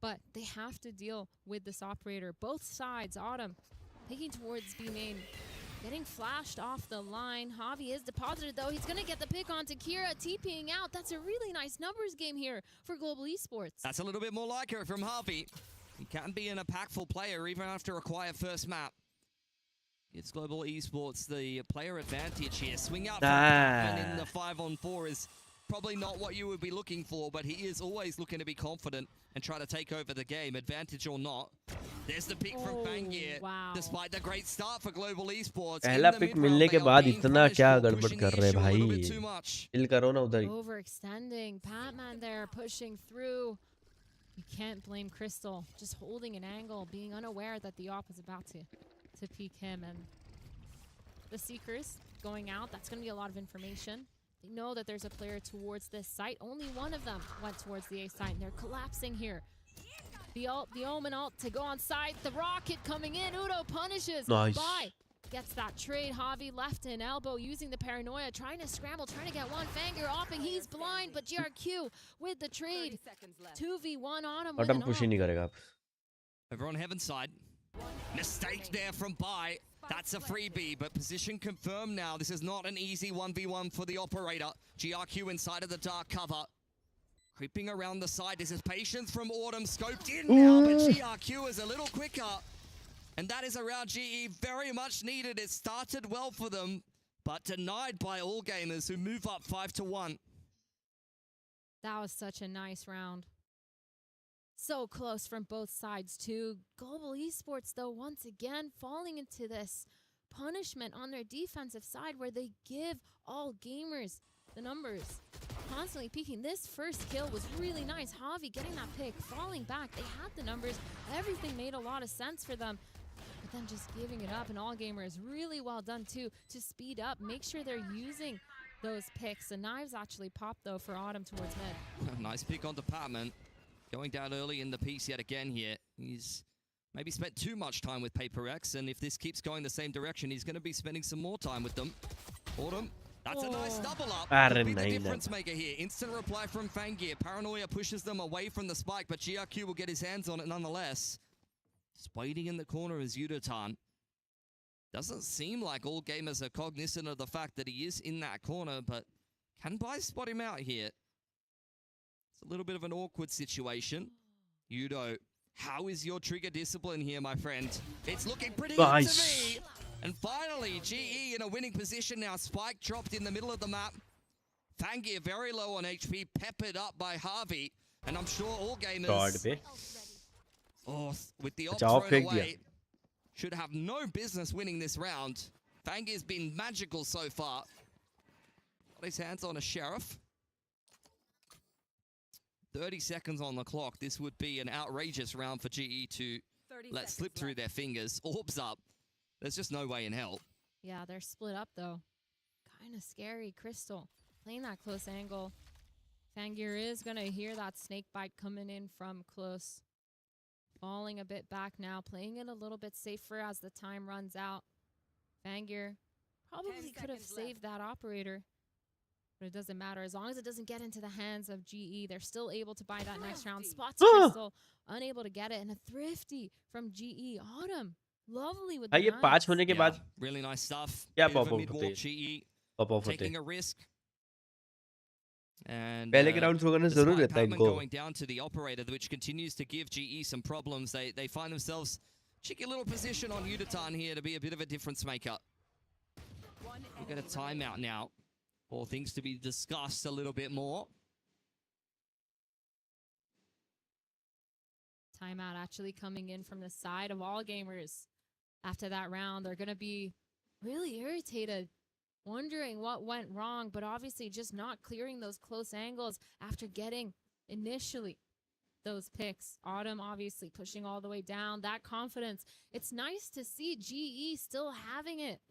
But they have to deal with this operator. Both sides, Autumn, taking towards B main. Getting flashed off the line. Javi is deposited, though. He's going to get the pick onto Kira, TPing out. That's a really nice numbers game here for Global Esports. That's a little bit more like it from Javi. He can be an impactful player even after a quiet first map. It's Global Esports, the player advantage here. Swing out and in the 5-on-4 is probably not what you would be looking for, but he is always looking to be confident and try to take over the game, advantage or not. There's the pick from Fangir. Wow. Despite the great start for Global Esports. पहला pick मिलने के बाद इतना क्या गड़बड़ कर रहे भाई? चिल करो ना उधर. Overextending. Patman there pushing through. You can't blame Crystal. Just holding an angle, being unaware that the op is about to peek him. And the Seekers going out. That's going to be a lot of information. They know that there's a player towards this site. Only one of them went towards the A site, and they're collapsing here. The Omen ult to go on site. The rocket coming in. Udo punishes. Nice. Bye. Gets that trade. Javi left an elbow using the paranoia. Trying to scramble. Trying to get one. Fangir off, and he's blind. But GRQ with the trade. 2v1 on him. push ही नहीं करेगा. Over on Heaven's side. Mistake there from Bai. That's a freebie, but position confirmed now. This is not an easy 1v1 for the operator. GRQ inside of the dark cover. Creeping around the side. This is patience from Autumn. Scoped in now, but GRQ is a little quicker. And that is around GE. Very much needed. It started well for them, but denied by All Gamers, who move up 5-1. That was such a nice round. So close from both sides too. Global Esports, though, once again falling into this punishment on their defensive side where they give All Gamers the numbers. Constantly peeking. This first kill was really nice. Javi getting that pick, falling back. They had the numbers. Everything made a lot of sense for them. But then just giving it up, and All Gamers really well done too to speed up, make sure they're using those picks. The knives actually popped though for Autumn towards mid. Nice pick on Department. Going down early in the piece yet again here. He's maybe spent too much time with Paper X, and if this keeps going the same direction, he's going to be spending some more time with them. Autumn, that's a nice double up. Could be the difference maker here. Instant reply from Fangir. Paranoia pushes them away from the spike, but GRQ will get his hands on it nonetheless. Just waiting in the corner is Yudotan. Doesn't seem like All Gamers are cognizant of the fact that he is in that corner, but can Bai spot him out here? It's a little bit of an awkward situation. Yudo, how is your trigger discipline here, my friend? It's looking pretty good to me. And finally, GE in a winning position now. Spike dropped in the middle of the map. Fangir very low on HP, peppered up by Harvey. And I'm sure All Gamers, with the op thrown away, should have no business winning this round. Fangir's been magical so far. Got his hands on a Sheriff. 30 seconds on the clock. This would be an outrageous round for GE to let slip through their fingers. Orbs up. There's just no way in hell. Yeah, they're split up though. Kind of scary. Crystal playing that close angle. Fangir is going to hear that snake bite coming in from close. Falling a bit back now. Playing it a little bit safer as the time runs out. Fangir probably could have saved that operator. But it doesn't matter. As long as it doesn't get into the hands of GE, they're still able to buy that next round. Spots Crystal, unable to get it. And a thrifty from GE. Autumn, lovely with the ये 5 होने के बाद really nice stuff. क्या Bit of pop a out mid-walk, होते GE हैं taking a risk. And पहले के rounds में जरूर रहता है इनको going down to the operator, which continues to give GE some problems. They find themselves cheeky little position on Yudotan here to be a bit of a difference maker. We get a timeout now. All things to be discussed a little bit more. Timeout actually coming in from the side of All Gamers. After that round, they're going to be really irritated, wondering what went wrong, but obviously just not clearing those close angles after getting initially those picks. Autumn obviously pushing all the way down. That confidence. It's nice to see GE still having it.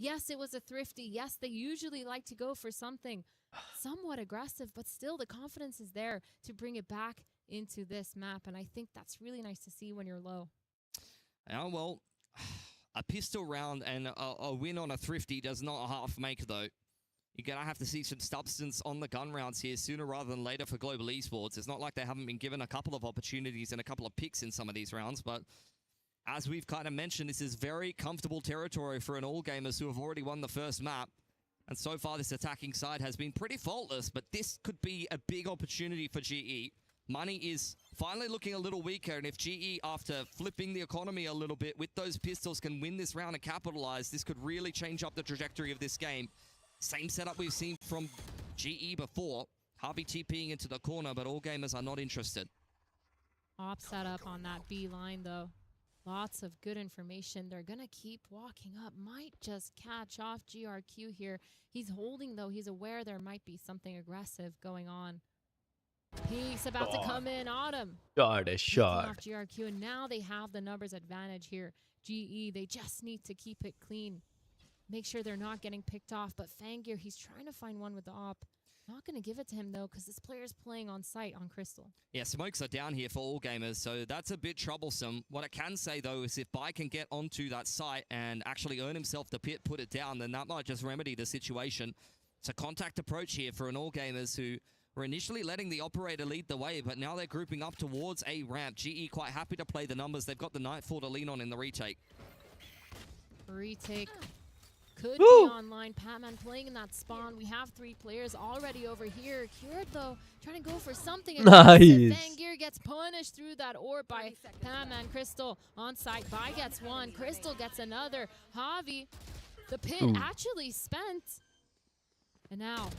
Yes, it was a thrifty. Yes, they usually like to go for something somewhat aggressive, but still the confidence is there to bring it back into this map. And I think that's really nice to see when you're low. Yeah, well, a pistol round and a win on a thrifty does not half make, though. You're going to have to see some substance on the gun rounds here sooner rather than later for Global Esports. It's not like they haven't been given a couple of opportunities and a couple of picks in some of these rounds, but as we've kind of mentioned, this is very comfortable territory for an All Gamers who have already won the first map. And so far, this attacking side has been pretty faultless, but this could be a big opportunity for GE. Money is finally looking a little weaker, and if GE, after flipping the economy a little bit with those pistols, can win this round and capitalize, this could really change up the trajectory of this game. Same setup we've seen from GE before. Harvey TPing into the corner, but All Gamers are not interested. Op setup on that B line, though. Lots of good information. They're going to keep walking up. Might just catch off GRQ here. He's holding, though. He's aware there might be something aggressive going on. He's about to come in. Autumn. Got a shot. Off GRQ, and now they have the numbers advantage here. GE, they just need to keep it clean. Make sure they're not getting picked off. But Fangir, he's trying to find one with the op. Not going to give it to him, though, because this player's playing on site on Crystal. Yeah, smokes are down here for All Gamers, so that's a bit troublesome. What I can say, though, is if Bai can get onto that site and actually earn himself the pit, put it down, then that might just remedy the situation. It's a contact approach here for an All Gamers who were initially letting the operator lead the way, but now they're grouping up towards a ramp. GE quite happy to play the numbers. They've got the Nightfall to lean on in the retake. Retake could Woo! be online. Patman playing in that spawn. We have 3 players already over here. Cured though, trying to go for something. Nice. Vangear gets punished through that orb by Patman. Crystal on site. Bai gets 1. Crystal gets another. Javi, the pit actually spent. And now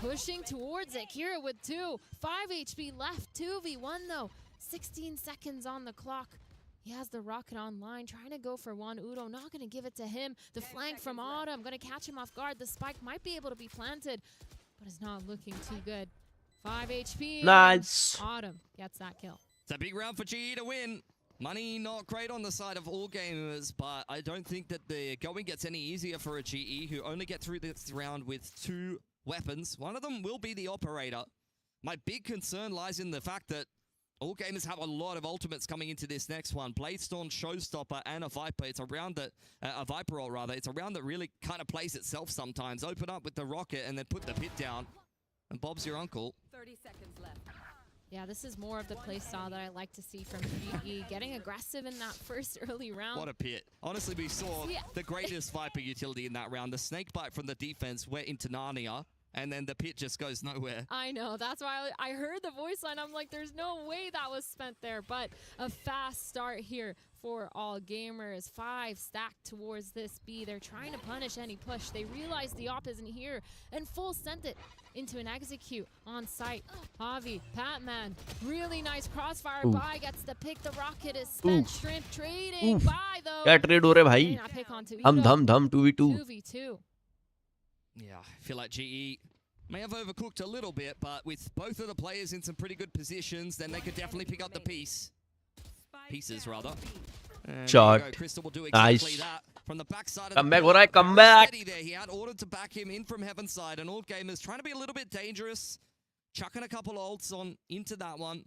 pushing towards it. Kira with 2. 5 HP left. 2v1 though. 16 seconds on the clock. He has the rocket online, trying to go for 1. Udo not going to give it to him. The flank from Autumn, going to catch him off guard. The spike might be able to be planted, but it's not looking too good. 5 HP. Nice. Autumn gets that kill. It's a big round for GE to win. Money not great on the side of all gamers, but I don't think that the going gets any easier for a GE who only get through this round with 2 weapons. One of them will be the operator. My big concern lies in the fact that all gamers have a lot of ultimates coming into this next one. Bladestorm, Showstopper, and a Viper. It's a round that, a Viper roll rather. It's a round that really kind of plays itself sometimes. Open up with the rocket and then put the pit down. And Bob's your uncle. 30 seconds left. Yeah, this is more of the playstyle that I like to see from GE. Getting aggressive in that first early round. What a pit. Honestly, we saw the greatest Viper utility in that round. The snake bite from the defense went into Narnia. And then the pit just goes nowhere. I know. That's why I heard the voice line. I'm like, there's no way that was spent there. But a fast start here for all gamers. 5 stacked towards this B. They're trying to punish any push. They realize the op isn't here and full sent it into an execute on site. Javi, Patman, really nice crossfire. Bai gets the pick. The rocket is spent. Shrimp trading. Bai though. क्या trade हो रहे भाई? हम 2v2. 2v2. Yeah, I feel like GE may have overcooked a little bit, but with both of the players in some pretty good positions, then they could definitely pick up the pieces rather. And Shot. Crystal will do exactly Nice. that. From the backside of Come the back, pit, alright, come very back. steady there. He had ordered to back him in from Heaven's side, and all gamers trying to be a little bit dangerous, chucking a couple ults on into that one,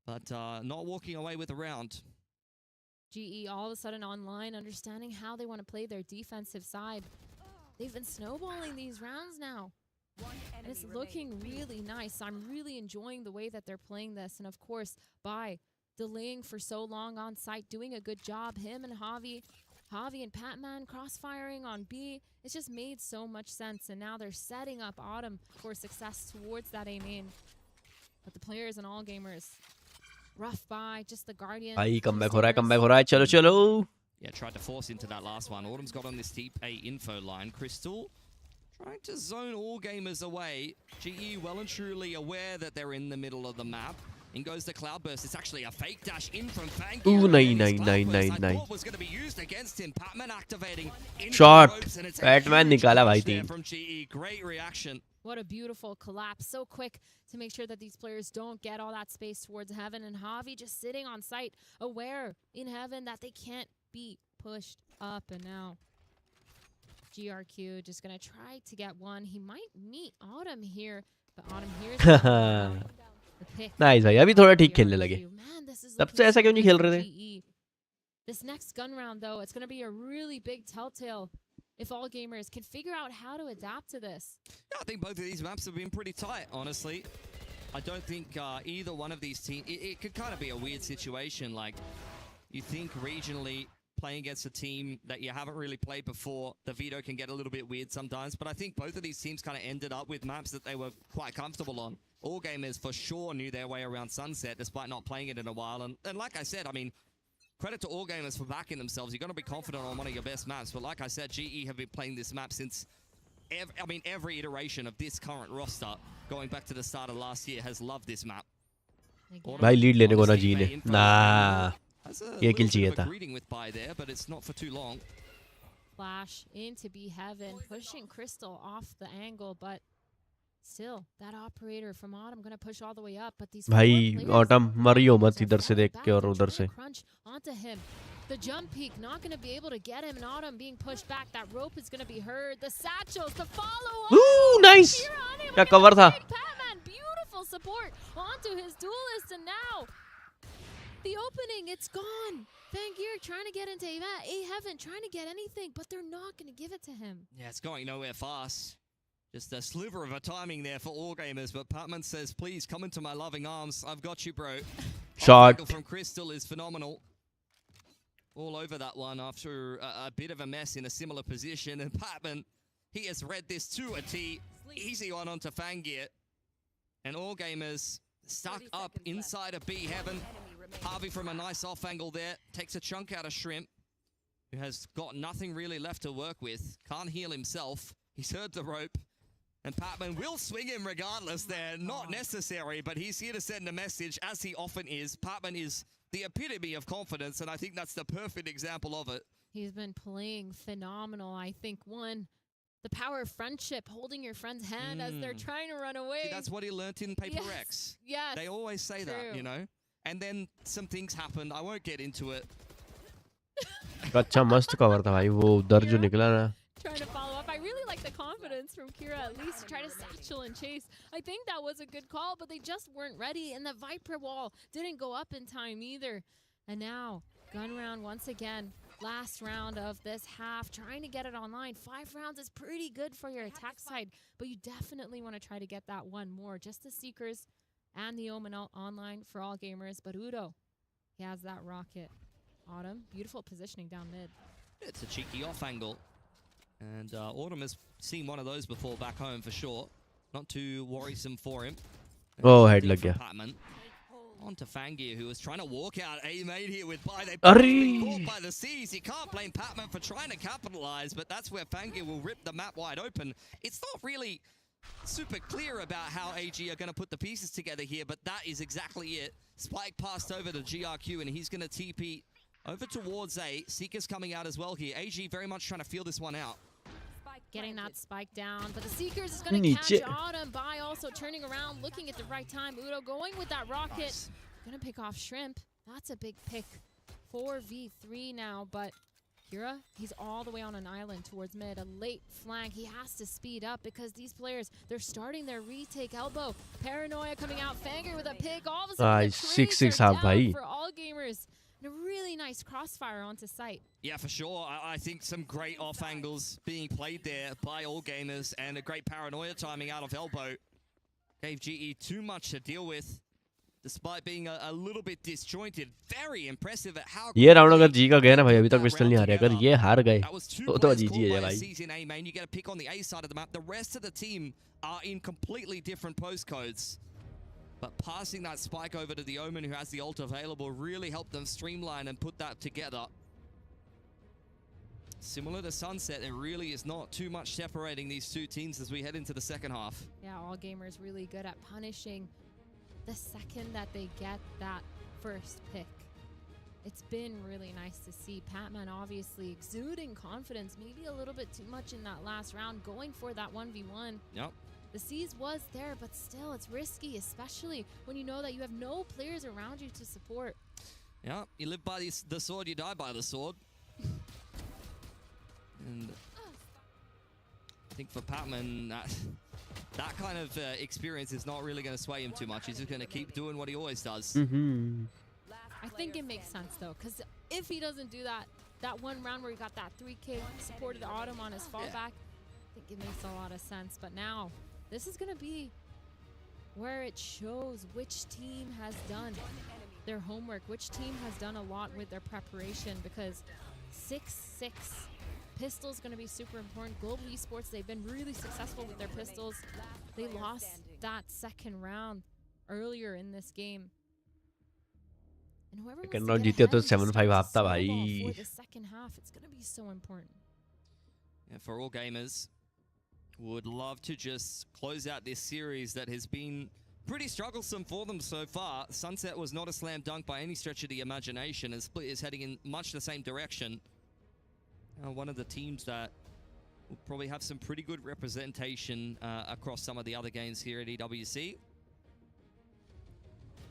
but not walking away with the round. GE all of a sudden online, understanding how they want to play their defensive side. They've been snowballing these rounds now. And it's looking really nice. I'm really enjoying the way that they're playing this. And of course, by delaying for so long on site, doing a good job. Him and Javi and Patman crossfiring on B. It's just made so much sense. And now they're setting up Autumn for success towards that A main. But the players and all gamers, rough by, just the Guardian. भाई comeback हो रहा है चलो. Yeah, tried to force into that last one. Autumn's got on this deep A info line. Crystal trying to zone all gamers away. GE well and truly aware that they're in the middle of the map. In goes the Cloudburst. It's actually a fake dash in from Fang. Ooh, nice. Was going to be used against him. Patman activating. Shot. Patman निकाला भाई 3. from GE. Great reaction. What a beautiful collapse. So quick to make sure that these players don't get all that space towards Heaven. And Javi just sitting on site, aware in Heaven that they can't be pushed up. And now GRQ just going to try to get 1. He might meet Autumn here, but Autumn here's the pick. Nice भाई, अभी थोड़ा ठीक खेलने लगे. Man, this is तब से ऐसा क्यों नहीं खेल रहे थे? GE. This next gun round, though, it's going to be a really big telltale if all gamers can figure out how to adapt to this. Yeah, I think both of these maps have been pretty tight, honestly. I don't think either one of these teams... It could kind of be a weird situation. Like, you think regionally, playing against a team that you haven't really played before, the veto can get a little bit weird sometimes. But I think both of these teams kind of ended up with maps that they were quite comfortable on. All gamers for sure knew their way around Sunset, despite not playing it in a while. And like I said, I mean... Credit to all gamers for backing themselves. You're going to be confident on one of your best maps. But like I said, GE have been playing this map since, every iteration of this current roster, going back to the start of last year, has loved this map. भाई lead लेने को ना जी ने. ना. ये kill चाहिए था. Greeting with Bai there, but it's not for too long. Flash into be Heaven, pushing Crystal off the angle, but still, that operator from Autumn going to push all the way up, but these भाई Autumn मरियो मत इधर से देख के और उधर से. Crunch onto him. The jump peak not going to be able to get him, and Autumn being pushed back. That rope is going to be heard. The satchels, the follow-up. Ooh, nice. क्या cover था. Patman, beautiful support onto his duelist, and now the opening, it's gone. Vangear trying to get into A Heaven, trying to get anything, but they're not going to give it to him. Yeah, it's going nowhere fast. Just a sliver of a timing there for all gamers, but Patman says, please come into my loving arms. I've got you, bro. Shot. From Crystal is phenomenal. all over that one after a bit of a mess in a similar position. And Patman, he has read this to a T. Easy one onto Fangir. And All Gamers stuck up inside of B heaven. Harvey from a nice off angle there. Takes a chunk out of Shrimp, who has got nothing really left to work with. Can't heal himself. He's heard the rope. And Patman will swing him regardless there. Not necessary, but he's here to send a message, as he often is. Patman is the epitome of confidence, and I think that's the perfect example of it. He's been playing phenomenal. I think, the power of friendship, holding your friend's hand as they're trying to run away. See, that's what he learnt in Paper X. Yes. They always say that, you know? And then some things happened. I won't get into it. अच्छा मस्त cover था भाई वो उधर जो निकला ना. Trying to follow up. I really like the confidence from Kira, at least to try to satchel and chase. I think that was a good call, but they just weren't ready, and the Viper wall didn't go up in time either. And now, gun round once again. Last round of this half, trying to get it online. 5 rounds is pretty good for your attack side, but you definitely want to try to get that one more. Just the Seekers and the Omen online for All Gamers, but Udo, he has that rocket. Autumn, beautiful positioning down mid. It's a cheeky off angle. And Autumn has seen one of those before back home for sure. Not too worrisome for him. Oh, head lag gaya. Patman. On to Fangir, who was trying to walk out A-Made here with Bai. They both been caught by the seas. You can't blame Patman for trying to capitalize, but that's where Fangir will rip the map wide open. It's not really super clear about how AG are going to put the pieces together here, but that is exactly it. Spike passed over to GRQ, and he's going to TP over towards A. Seeker's coming out as well here. AG very much trying to feel this one out. Getting that spike down, but the Seekers is going to catch Autumn. Bai also turning around, looking at the right time. Udo going with that rocket. Nice. Going to pick off Shrimp. That's a big pick. 4v3 now, but Kira, he's all the way on an island towards mid. A late flank. He has to speed up because these players, they're starting their retake elbow. Paranoia coming out. Fangir with a pick. All of a sudden, the 6-6 down for All Gamers. And a really nice crossfire onto site. Yeah, for sure. I think some great off angles being played there by All Gamers, and a great Paranoia timing out of elbow. Gave GE too much to deal with, despite being a little bit disjointed. Very impressive at how... ये round अगर जी का गया ना भाई अभी तक pistol नहीं आ रहा. अगर ये हार गए तो जीजी है भाई. You get a pick on the A side of the map. The rest of the team are in completely different postcodes. But passing that spike over to the Omen, who has the ult available, really helped them streamline and put that together. Similar to Sunset, there really is not too much separating these two teams as we head into the second half. Yeah, All Gamers really good at punishing the second that they get that first pick. It's been really nice to see. Patman obviously exuding confidence, maybe a little bit too much in that last round, going for that 1v1. Yep. The C's was there, but still, it's risky, especially when you know that you have no players around you to support. Yeah, you live by the sword, you die by the sword. And I think for Patman, that kind of experience is not really going to sway him too much. He's just going to keep doing what he always does. I think it makes sense, though, because if he doesn't do that one round where he got that 3K, supported Autumn on his fallback, I think it makes a lot of sense. But now, this is going to be where it shows which team has done their homework, which team has done a lot with their preparation, because 6-6 pistol's going to be super important. Global Esports, they've been really successful with their pistols. They lost that second round earlier in this game. And whoever wants to get ahead तो 7-5 हाफता भाई. for the second half, it's going to be so important. Yeah, for All Gamers, would love to just close out this series that has been pretty strugglesome for them so far. Sunset was not a slam dunk by any stretch of the imagination, and Split is heading in much the same direction. One of the teams that will probably have some pretty good representation across some of the other games here at EWC.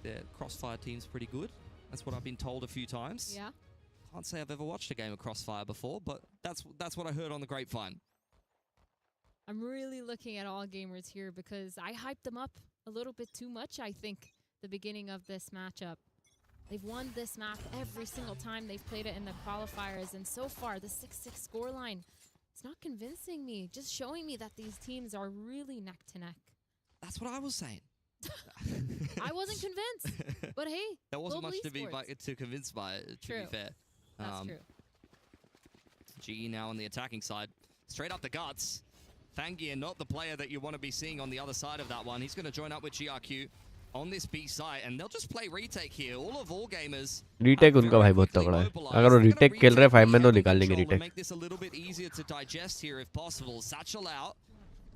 Their Crossfire team's pretty good. That's what I've been told a few times. Yeah. Can't say I've ever watched a game of Crossfire before, but that's what I heard on the grapevine. I'm really looking at All Gamers here because I hyped them up a little bit too much, I think, the beginning of this matchup. They've won this map every single time they've played it in the qualifiers, and so far, the 6-6 scoreline, it's not convincing me, just showing me that these teams are really neck to neck. That's what I was saying. I wasn't convinced, but hey, there wasn't much to be Esports. to convince by, to True. be fair. That's true. GE now on the attacking side. Straight up the guts. Fangir, not the player that you want to be seeing on the other side of that one. He's going to join up with GRQ on this B side, and they'll just play retake here. All of all gamers. Retake उनका भाई बहुत तगड़ा है. अगर वो retake खेल रहे 5 में तो निकाल लेंगे retake. Make this a little bit easier to digest here if possible. Satchel out.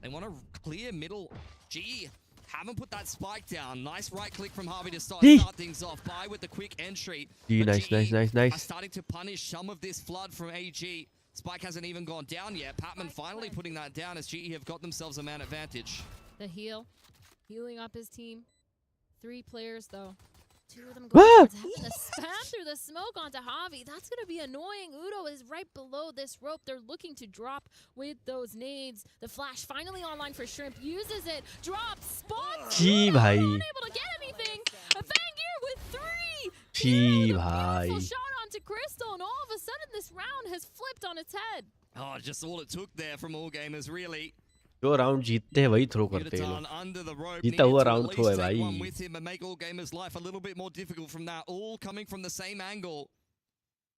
They want to clear middle. GE haven't put that spike down. Nice right click from Harvey to start things off. By with the quick entry. Nice. Are starting to punish some of this flood from AG. Spike hasn't even gone down yet. Patman finally putting that down as GE have got themselves a man advantage. The healing up his team. 3 players though. 2 of them going having to spam through the smoke onto Javi. That's going to be annoying. Udo is right below this rope. They're looking to drop with those nades. The flash finally online for Shrimp. Uses it. Drops. Spots. जी भाई. Unable to get anything. Fangir with 3. Beautiful shot onto Crystal. And all of a sudden this round has flipped on its head. Oh, just all it took there from all gamers, really. जो round जीतते हैं वही throw करते हैं लोग. जीता हुआ round throw है भाई. With him and make all gamers' life a little bit more difficult from that. All coming from the same angle.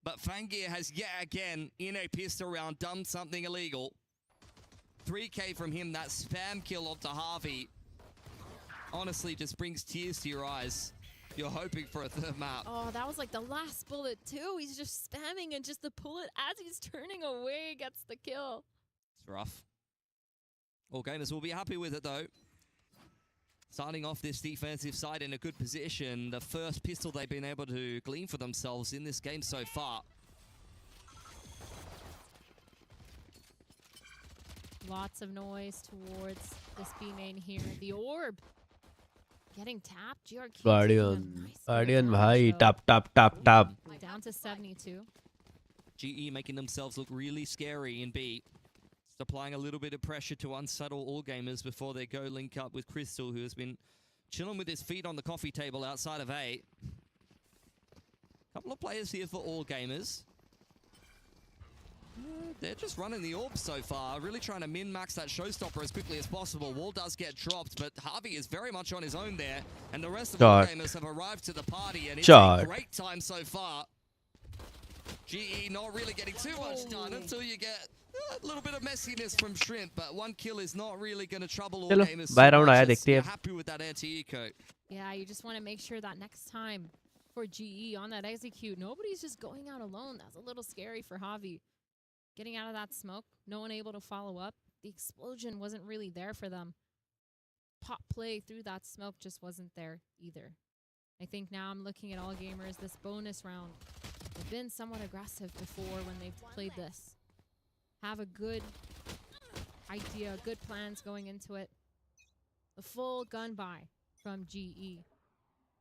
But Fangir has yet again in a pistol round done something illegal. 3K from him. That spam kill onto Harvey. Honestly, just brings tears to your eyes. You're hoping for a third map. Oh, that was like the last bullet too. He's just spamming, and just the bullet as he's turning away gets the kill. It's rough. All gamers will be happy with it though. Starting off this defensive side in a good position. The first pistol they've been able to glean for themselves in this game so far. Lots of noise towards this B main here. The orb getting tapped. GRQ Guardian भाई tap. Down to 72. GE making themselves look really scary in B. Applying a little bit of pressure to unsettle all gamers before they go link up with Crystal, who has been chilling with his feet on the coffee table outside of A. Couple of players here for all gamers. They're just running the orb so far, really trying to min-max that showstopper as quickly as possible. Wall does get dropped, but Harvey is very much on his own there, and the rest of all gamers have arrived to the party, and it's a great time so far. GE not really getting too much done until you get a little bit of messiness from Shrimp, but 1 kill is not really going to trouble all gamers. Happy with that anti-eco. Yeah, you just want to make sure that next time for GE on that execute, nobody's just going out alone. That's a little scary for Javi. Getting out of that smoke, no one able to follow up. The explosion wasn't really there for them. Pop play through that smoke just wasn't there either. I think now I'm looking at all gamers, this bonus round. They've been somewhat aggressive before when they've played this. Have a good idea, good plans going into it. The full gun buy from GE.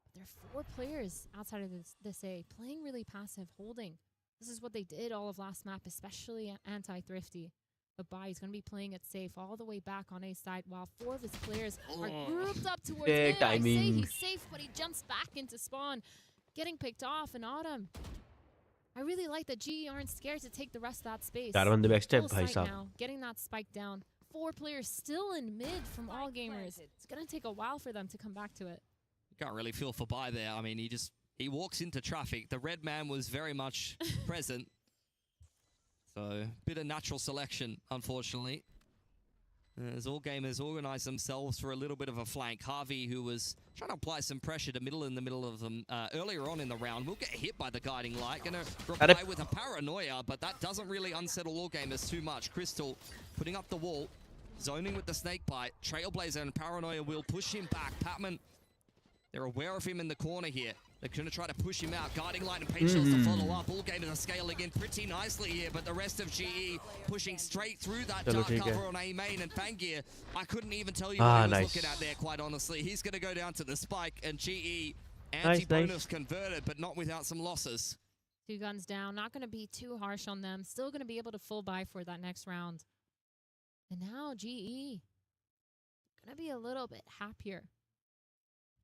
But there are 4 players outside of this A, playing really passive, holding. This is what they did all of last map, especially anti-thrifty. But Bai is going to be playing it safe all the way back on A side, while 4 of his players are grouped up towards mid. I say he's safe, but he jumps back into spawn, getting picked off. And Autumn, I really like that GE aren't scared to take the rest of that space. Full sight now, getting that spike down. 4 players still in mid from all gamers. It's going to take a while for them to come back to it. You can't really feel for Bai there. I mean, he walks into traffic. The red man was very much present. So, bit of natural selection, unfortunately. As all gamers organize themselves for a little bit of a flank. Harvey, who was trying to apply some pressure to middle in the middle of them earlier on in the round, will get hit by the guiding light. Gonna reply with a paranoia, but that doesn't really unsettle all gamers too much. Crystal putting up the wall, zoning with the snake bite. Trailblazer and paranoia will push him back. Patman, they're aware of him in the corner here. They're going to try to push him out. Guarding light and paint shells to follow up. All gamers are scaling in pretty nicely here, but the rest of GE pushing straight through that dark cover on A main. And Fangir, I couldn't even tell you what he was looking at there, quite honestly. He's going to go down to the spike, and GE anti-bonus converted, but not without some losses. 2 guns down. Not going to be too harsh on them. Still going to be able to full buy for that next round. And now GE going to be a little bit happier.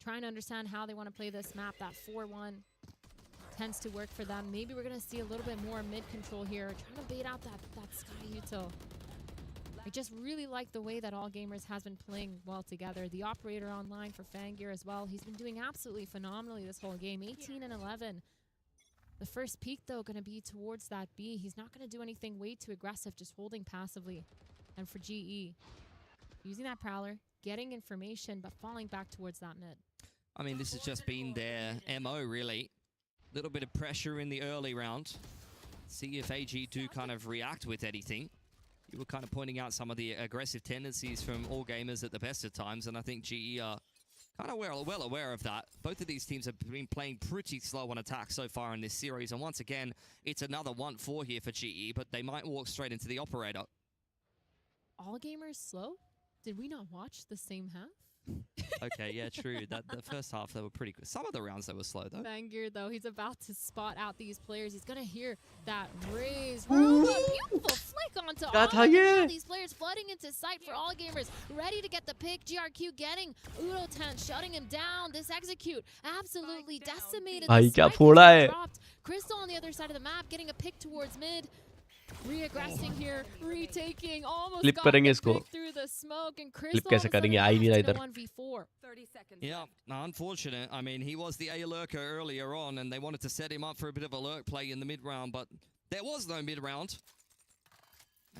Trying to understand how they want to play this map. That 4-1 tends to work for them. Maybe we're going to see a little bit more mid-control here. Trying to bait out that Sky Util. I just really like the way that all gamers has been playing well together. The operator online for Fangir as well. He's been doing absolutely phenomenally this whole game. 18 and 11. The first peek, though, going to be towards that B. He's not going to do anything way too aggressive, just holding passively. And for GE, using that Prowler, getting information, but falling back towards that mid. I mean, this has just been their MO, really. Little bit of pressure in the early round. See if AG do kind of react with anything. You were kind of pointing out some of the aggressive tendencies from all gamers at the best of times, and I think GE are kind of well aware of that. Both of these teams have been playing pretty slow on attack so far in this series, and once again, it's another 1-4 here for GE, but they might walk straight into the operator. All gamers slow? Did we not watch the same half? Okay, yeah, true. The first half, they were pretty good. Some of the rounds, they were slow, though. Bangir, though, he's about to spot out these players. He's going to hear that raise. Beautiful flick onto all of them. These players flooding into sight for all gamers. Ready to get the pick. GRQ getting Udo10, shutting him down. This execute absolutely decimated. Dropped. Crystal on the other side of the map getting a pick towards mid. Re-aggressing here, retaking, almost got through the smoke, and Crystal is going to 1v4. Yeah, unfortunate. I mean, he was the A lurker earlier on, and they wanted to set him up for a bit of a lurk play in the mid-round, but there was no mid-round.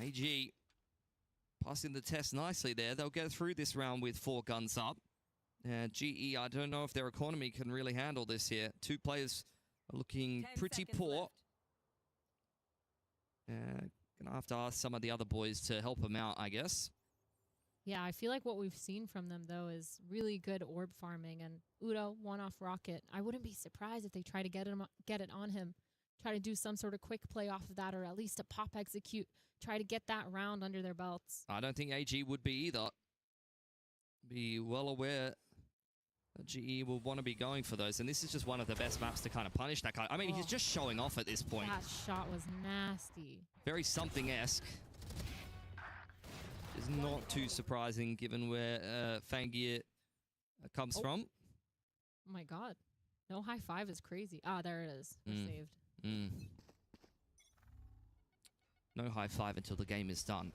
AG passing the test nicely there. They'll go through this round with 4 guns up. GE, I don't know if their economy can really handle this here. 2 players are looking pretty poor. Gonna have to ask some of the other boys to help him out, I guess. Yeah, I feel like what we've seen from them, though, is really good orb farming. And Udo, one-off rocket. I wouldn't be surprised if they try to get it on him. Try to do some sort of quick play off of that, or at least a pop execute. Try to get that round under their belts. I don't think AG would be either. Be well aware that GE will want to be going for those. And this is just one of the best maps to kind of punish that guy. I mean, he's just showing off at this point. That shot was nasty. Very something-esque. Is not too surprising given where Fangir comes from. Oh my god. No high five is crazy. Ah, there it is. Saved. No high five until the game is done.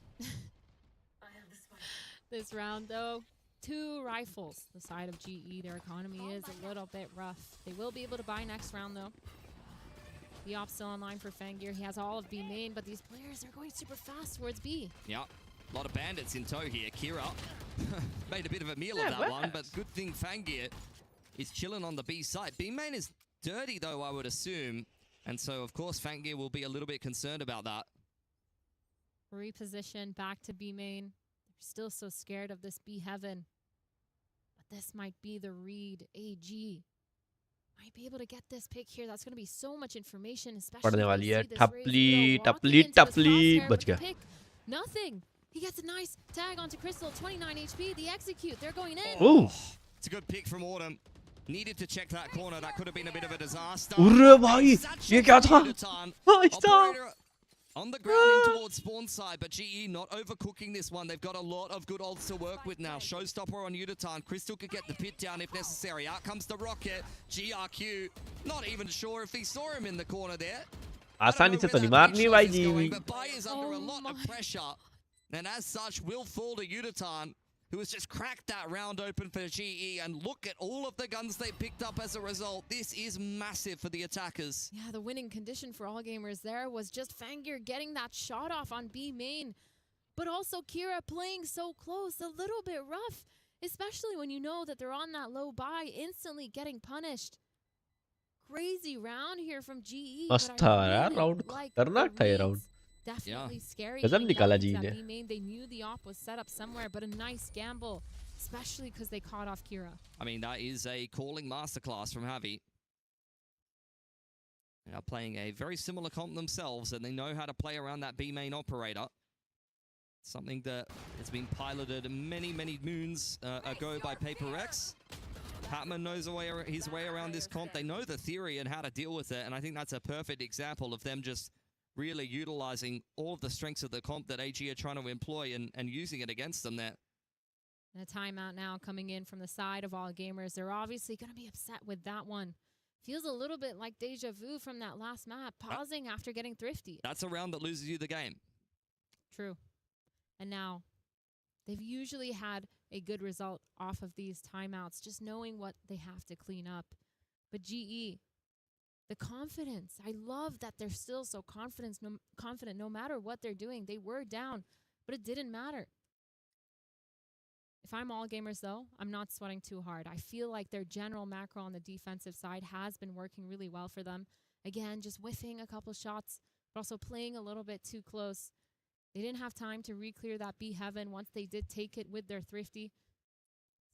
This round, though, 2 rifles. The side of GE, their economy is a little bit rough. They will be able to buy next round, though. The op still online for Fangir. He has all of B main, but these players are going super fast towards B. Yeah, a lot of bandits in tow here. Kira made a bit of a meal of that one, but good thing Fangir is chilling on the B side. B main is dirty, though, I would assume. And so, of course, Fangir will be a little bit concerned about that. Reposition back to B main. They're still so scared of this B heaven. But this might be the read. AG might be able to get this pick here. That's going to be so much information, especially pick. Nothing. He gets a nice tag onto Crystal. 29 HP. The execute. They're going in. Oh, it's a good pick from Autumn. Needed to check that corner. That could have been a bit of a disaster. On the ground in towards spawn side, but GE not overcooking this one. They've got a lot of good ults to work with now. Showstopper on Udatan. Crystal could get the pit down if necessary. Out comes the rocket. GRQ, not even sure if he saw him in the corner there. आसानी से तो नहीं मारनी भाई जी. But Bai is under a lot of pressure, and as such will fall to Udatan, who has just cracked that round open for GE, and look at all of the guns they picked up as a result. This is massive for the attackers. Yeah, the winning condition for all gamers there was just Fangir getting that shot off on B main, but also Kira playing so close, a little bit rough, especially when you know that they're on that low buy, instantly getting punished. Crazy round here from GE. मस्त था यार round. खतरनाक था ये round. Definitely scary. गजब निकाला जी ने. They knew the op was set up somewhere, but a nice gamble, especially because they caught off Kira. I mean, that is a calling masterclass from Javi. They are playing a very similar comp themselves, and they know how to play around that B main operator. Something that has been piloted many, many moons ago by Paper X. Patman knows his way around this comp. They know the theory and how to deal with it, and I think that's a perfect example of them just really utilizing all of the strengths of the comp that AG are trying to employ and using it against them there. And a timeout now coming in from the side of all gamers. They're obviously going to be upset with that one. Feels a little bit like deja vu from that last map, pausing after getting thrifty. That's a round that loses you the game. True. And now they've usually had a good result off of these timeouts, just knowing what they have to clean up. But GE, The confidence. I love that they're still so confident no matter what they're doing. They were down, but it didn't matter. If I'm all gamers, though, I'm not sweating too hard. I feel like their general macro on the defensive side has been working really well for them. Again, just whiffing a couple shots, but also playing a little bit too close. They didn't have time to re-clear that B heaven once they did take it with their thrifty.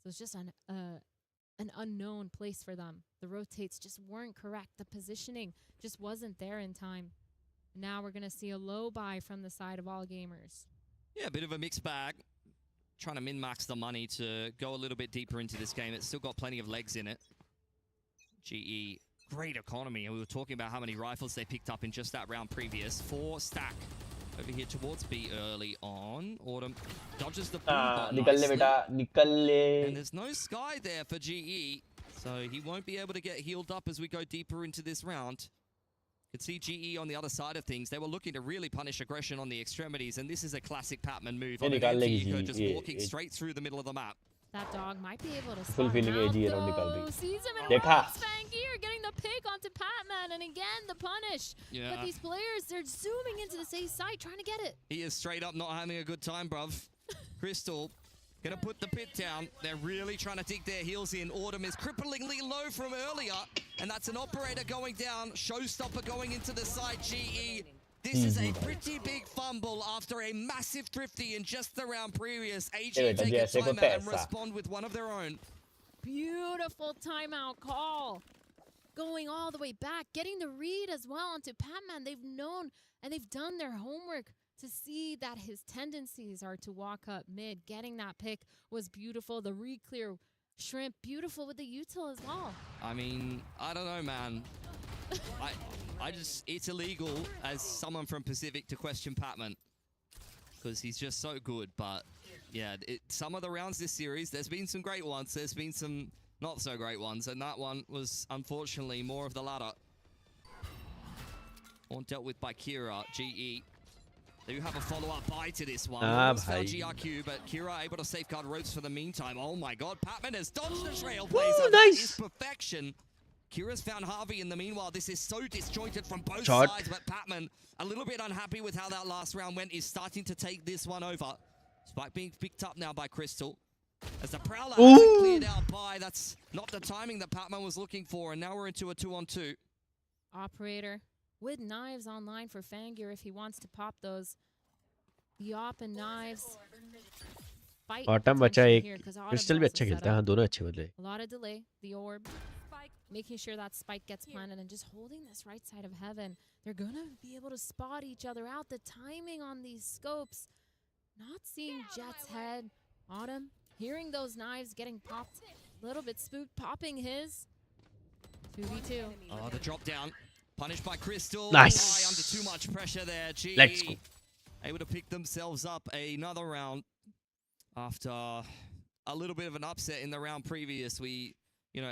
So it's just an unknown place for them. The rotates just weren't correct. The positioning just wasn't there in time. Now we're going to see a low buy from the side of all gamers. Yeah, a bit of a mixed bag. Trying to min-max the money to go a little bit deeper into this game. It's still got plenty of legs in it. GE, great economy. And we were talking about how many rifles they picked up in just that round previous. 4 stack over here towards B early on. Autumn dodges the ball nicely. And there's no Sky there for GE. So he won't be able to get healed up as we go deeper into this round. Could see GE on the other side of things. They were looking to really punish aggression on the extremities, and this is a classic Patman move. On an Eco just walking straight through the middle of the map. That dog might be able to spot Fulfilling him out, though. Sees him and Fangir getting the pick onto Patman, and again the punish. Yeah. But these players, they're zooming into the safe side, trying to get it. He is straight up not having a good time, bruv. Crystal gonna put the pit down. They're really trying to dig their heels in. Autumn is cripplingly low from earlier, and that's an operator going down. Showstopper going into the side. GE. This is a pretty big fumble after a massive thrifty in just the round previous. AG take a timeout and respond with one of their own. Beautiful timeout call. Going all the way back, getting the read as well onto Patman. They've known and they've done their homework to see that his tendencies are to walk up mid. Getting that pick was beautiful. The re-clear shrimp, beautiful with the util as well. I mean, I don't know, man. I just, it's illegal as someone from Pacific to question Patman because he's just so good. But yeah, some of the rounds this series, there's been some great ones. There's been some not so great ones. And that one was unfortunately more of the latter. One dealt with by Kira, GE. They do have a follow-up buy to this one. Almost found GRQ, but Kira able to safeguard ropes for the meantime. Oh my god, Patman has dodged the trailblazer. That is perfection. Kira's found Harvey in the meanwhile. This is so disjointed from both sides, but Patman, a little bit unhappy with how that last round went, is starting to take this one over. Spike being picked up now by Crystal. As the Prowler hasn't cleared out by, that's not the timing that Patman was looking for, and now we're into a 2-on-2. Operator with knives online for Fangir if he wants to pop those. The op and knives. Autumn बचा एक, Crystal भी अच्छा खेलता है, हाँ दोनों अच्छे बदले. A lot of delay, the orb, making sure that spike gets planted and just holding this right side of heaven. They're gonna be able to spot each other out. The timing on these scopes, not seeing Jet's head. Autumn hearing those knives getting popped, a little bit spooked, popping his 2v2. Oh, the drop down. Punished by Crystal. Nice. Under too much pressure there. GE Let's go. able to pick themselves up another round after a little bit of an upset in the round previous. We,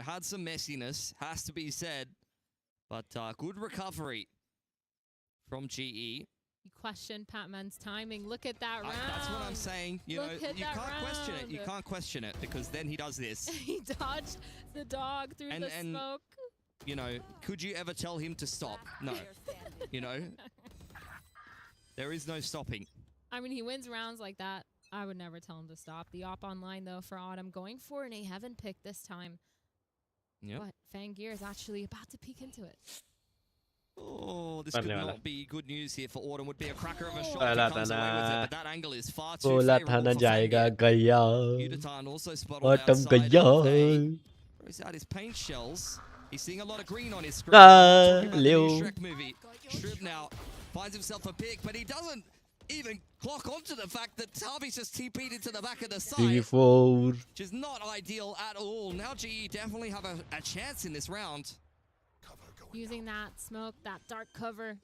had some messiness, has to be said, but good recovery from GE. You question Patman's timing. Look at that round. That's what I'm saying. You can't question it. You can't question it because then he does this. He dodged the dog through the smoke. Could you ever tell him to stop? No. There is no stopping. I mean, he wins rounds like that. I would never tell him to stop. The op online, though, for Autumn, going for an A Heaven pick this time. Yep. But Fangir is actually about to peek into it. Oh, this could not be good news here for Autumn. Would be a cracker of a shot if he comes away with it, but that angle is far too favorable for Fangir. Udatan also spotted outside. Throws out his paint shells. He's seeing a lot of green on his screen. Shrek movie. Shrib now finds himself a pick, but he doesn't even clock onto the fact that Harvey's just TP'd into the back of the side. Which is not ideal at all. Now GE definitely have a chance in this round. Using that smoke, that dark cover,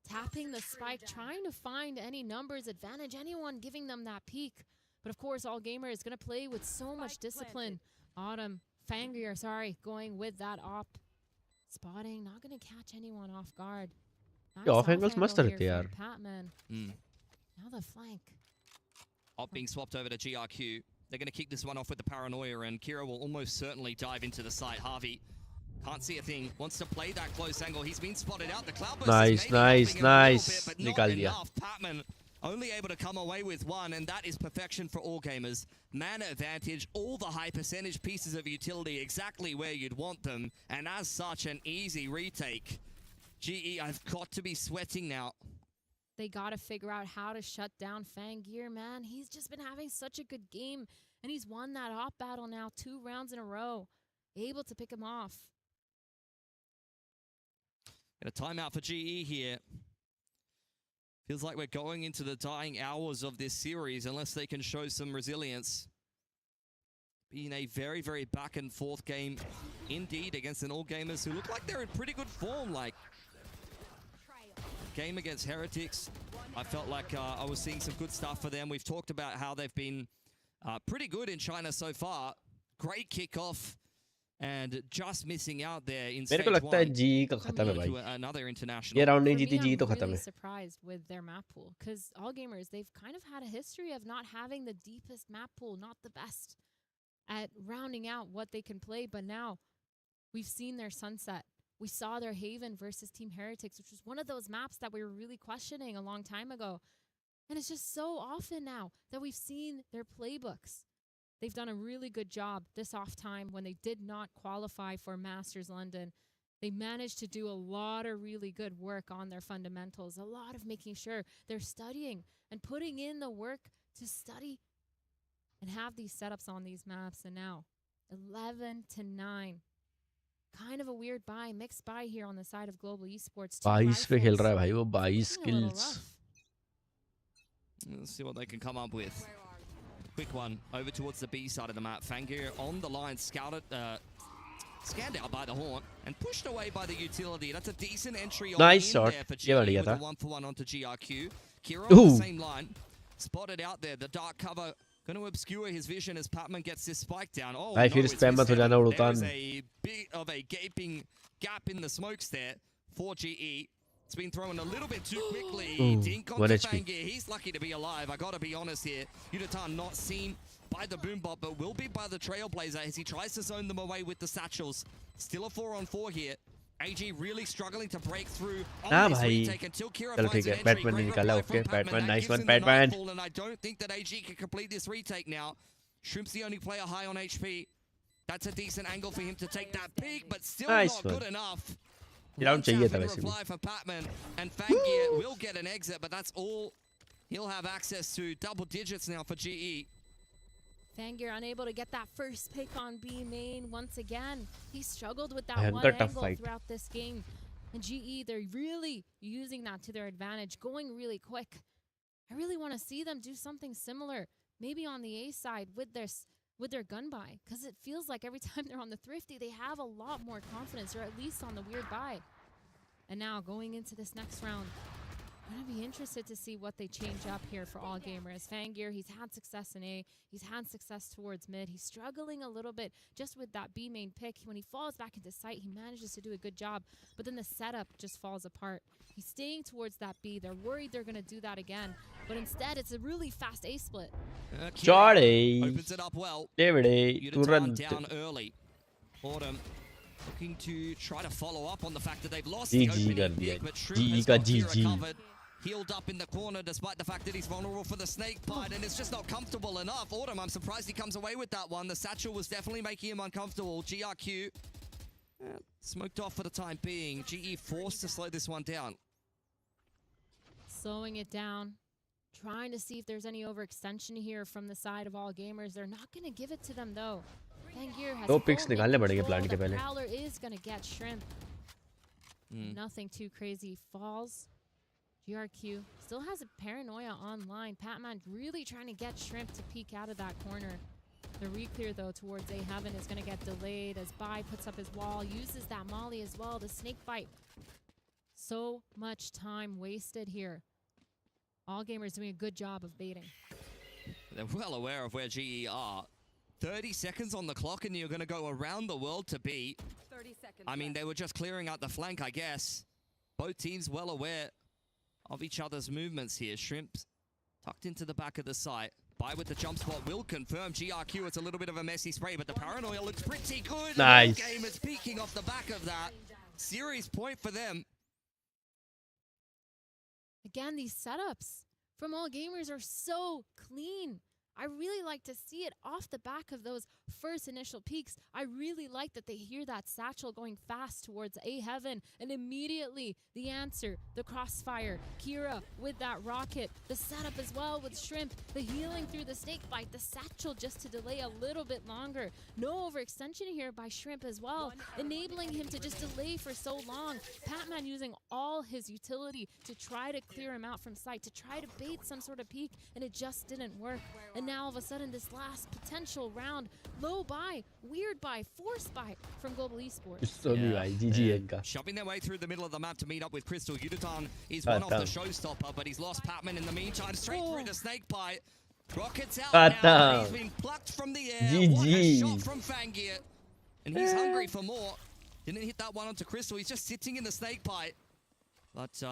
tapping the spike, trying to find any numbers advantage, anyone giving them that peek. But of course, All Gamer is going to play with so much discipline. Autumn, Fangir, going with that op. Spotting, not going to catch anyone off guard. Nice off angles must have yaar. Patman. Now the flank. Op being swapped over to GRQ. They're going to kick this one off with the paranoia, and Kira will almost certainly dive into the site. Harvey Can't see a thing. Wants to play that close angle. He's been spotted out. The Cloudburst Nice, is maybe helping him a little nice. bit, but not निकाल दिया. enough. Patman only able to come away with one, and that is perfection for all gamers. Mana advantage, all the high percentage pieces of utility exactly where you'd want them, and as such, an easy retake. GE, I've got to be sweating now. They got to figure out how to shut down Fangir, man. He's just been having such a good game, and he's won that op battle now 2 rounds in a row. Able to pick him off. And a timeout for GE here. Feels like we're going into the dying hours of this series unless they can show some resilience. Being a very, very back and forth game indeed against an All Gamers who look like they're in pretty good form. Like game against Heretics, I felt like I was seeing some good stuff for them. We've talked about how they've been pretty good in China so far. Great kickoff. And just missing out there in मेरे stage को लगता है one. जी का खत्म है भाई. To another international. ये round नहीं For जीती me, जी तो I'm खत्म really है. surprised with their map pool because all gamers, they've kind of had a history of not having the deepest map pool, not the best at rounding out what they can play. But now we've seen their Sunset. We saw their Haven versus Team Heretics, which was one of those maps that we were really questioning a long time ago. And it's just so often now that we've seen their playbooks. They've done a really good job this off time when they did not qualify for Masters London. They managed to do a lot of really good work on their fundamentals, a lot of making sure they're studying and putting in the work to study and have these setups on these maps. And now 11-9. Kind of a weird buy, mixed buy here on the side of Global Esports. 22 पे खेल रहा है भाई वो 22 Looking a little kills. rough. Let's see what they can come up with. Quick one over towards the B side of the map. Fangir on the line, scanned out by the Horn and pushed away by the utility. That's a decent entry on Nice in shot. there for GE ये बढ़िया with था. the 1-for-1 onto GRQ. Kira Ooh. on the same line, spotted out there. The dark cover going to obscure his vision as Patman gets this spike down. Oh, भाई no, फिर it's spam मत हो missed जाना out. उड़तान. There is a bit of a gaping gap in the smokes there for GE. It's been thrown a little bit too quickly. Ooh, Dink onto 1 HP. Fangir. He's lucky to be alive. I got to be honest here. Yudatan not seen by the Boombot, but will be by the Trailblazer as he tries to zone them away with the satchels. Still a 4-on-4 here. AG really struggling to break through on this भाई. retake until Kira चलो finds ठीक an है. entry. Batman ने Great निकाला. reply Okay, from Batman. That Nice gives one, him the Batman. nightfall, and I don't think that AG can complete this retake now. Shrimp's the only player high on HP. That's a decent angle for him to take that peak, but still Nice not one. good enough. ये round चाहिए था One वैसे भी. reply for Patman, and Fangir will get an exit, but that's all he'll have access to. Double digits now for GE. Fangir unable to get that first pick on B main once again. He struggled with that भयंकर one tough angle fight. throughout this game. And GE, they're really using that to their advantage, going really quick. I really want to see them do something similar, maybe on the A side with their gun buy, because it feels like every time they're on the Thrifty, they have a lot more confidence, or at least on the weird buy. And now going into this next round, I'm going to be interested to see what they change up here for all gamers. Fangir, he's had success in A. He's had success towards mid. He's struggling a little bit just with that B main pick. When he falls back into sight, he manages to do a good job, but then the setup just falls apart. He's staying towards that B. They're worried they're going to do that again, but instead it's a really fast A split. Jordy. Opens it up well. David Yudatan तुरंत. down early. Autumn looking to try to follow up on the fact that they've lost GG the opening कर दिया. pick, but Shrimp GG has का got Kira GG. covered. Healed up in the corner despite the fact that he's vulnerable for the snake bite, and it's just not comfortable enough. Autumn, I'm surprised he comes away with that one. The satchel was definitely making him uncomfortable. GRQ smoked off for the time being. GE forced to slow this one down. Slowing it down, trying to see if there's any overextension here from the side of all gamers. They're not going to give it to them though. Fangir has 2 picks full निकालने mid पड़ेंगे control. Plant के The पहले. Prowler is going to get Shrimp. Nothing too crazy. Falls. GRQ still has a paranoia online. Patman really trying to get Shrimp to peek out of that corner. The re-clear though towards A Heaven is going to get delayed as Bai puts up his wall, uses that molly as well. The snake fight. So much time wasted here. All gamers doing a good job of baiting. They're well aware of where GE are. 30 seconds on the clock and you're going to go around the world to beat. 30 seconds. I mean, they were just clearing out the flank, I guess. Both teams well aware of each other's movements here. Shrimp tucked into the back of the site. Buy with the jump spot will confirm GRQ. It's a little bit of a messy spray, but the paranoia looks pretty good. Nice. The game is peaking off the back of that. Series point for them. Again, these setups from All Gamers are so clean. I really like to see it off the back of those first initial peaks. I really like that they hear that satchel going fast towards A Heaven, and immediately the answer, the crossfire, Kira with that rocket, the setup as well with Shrimp, the healing through the snake bite, the satchel just to delay a little bit longer. No overextension here by Shrimp as well, enabling him to just delay for so long. Patman using all his utility to try to clear him out from sight, to try to bait some sort of peak, and it just didn't work. And now all of a sudden this last potential round, low buy, weird buy, forced buy from Global Esports. So GG इनका. Shoving their way through the middle of the map to meet up with Crystal. Yudutan is one off the showstopper, but he's lost Patman in the meantime. Straight through the snake bite. Rockets out now. He's been plucked from the air. What a shot from Fangir. And he's hungry for more. Didn't hit that one onto Crystal. He's just sitting in the snake bite. But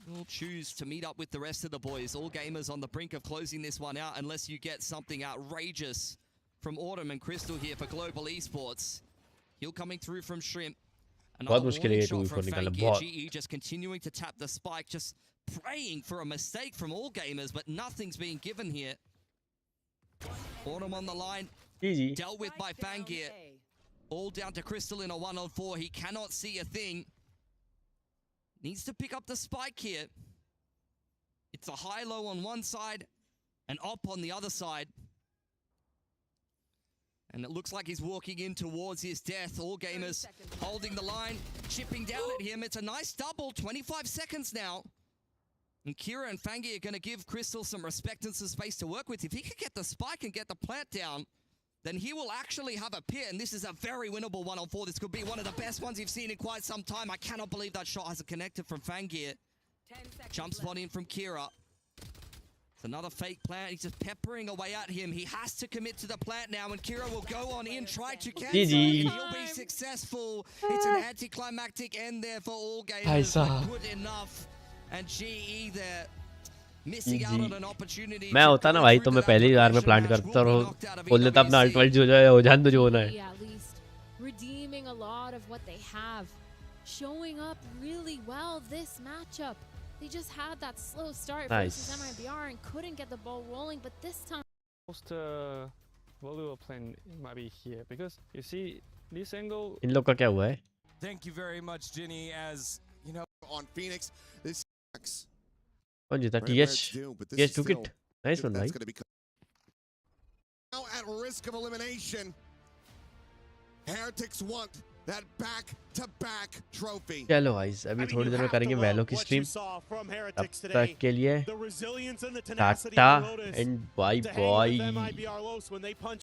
we'll choose to meet up with the rest of the boys. All Gamers on the brink of closing this one out unless you get something outrageous from Autumn and Crystal here for Global Esports. Heal coming through from Shrimp. Another warning shot from Fangir. GE just continuing to tap the spike, just praying for a mistake from All Gamers, but nothing's being given here. Autumn on the line. GG. Dealt with by Fangir. All down to Crystal in a 1-on-4. He cannot see a thing. Needs to pick up the spike here. It's a high-low on one side and op on the other side. And it looks like he's walking in towards his death. All Gamers holding the line, chipping down at him. It's a nice double, 25 seconds now. And Kira and Fangi are going to give Crystal some respect and some space to work with. If he could get the spike and get the plant down, then he will actually have a pit, and this is a very winnable 1-on-4. This could be one of the best ones you've seen in quite some time. I cannot believe that shot hasn't connected from Fangir. Jump spot in from Kira. It's another fake plant. He's just peppering away at him. He has to commit to the plant now, and Kira will go on in, try to cancel, and he'll be successful. It's an anticlimactic end there for All Gamers, but good enough. And GE there. मैं होता ना भाई तो मैं पहले ही बार में plant करता और बोल देता अपना अल्ट जो है हो जान दो जो होना है. Redeeming a lot of what they have, showing up really well this matchup. They just had that slow start versus MIBR and couldn't get the ball rolling, but this time most valuable plan might be here because you see this angle. इन लोग का क्या हुआ है? Thank you very much, Ginny. As you know, on Phoenix, this sucks. कौन जीता? TH took it. Nice one, भाई. Now at risk of elimination, Heretics want that back-to-back trophy. चलो guys, अभी थोड़ी देर में करेंगे वैलो की स्ट्रीम. तब तक के लिए टाटा एंड बाय बाय.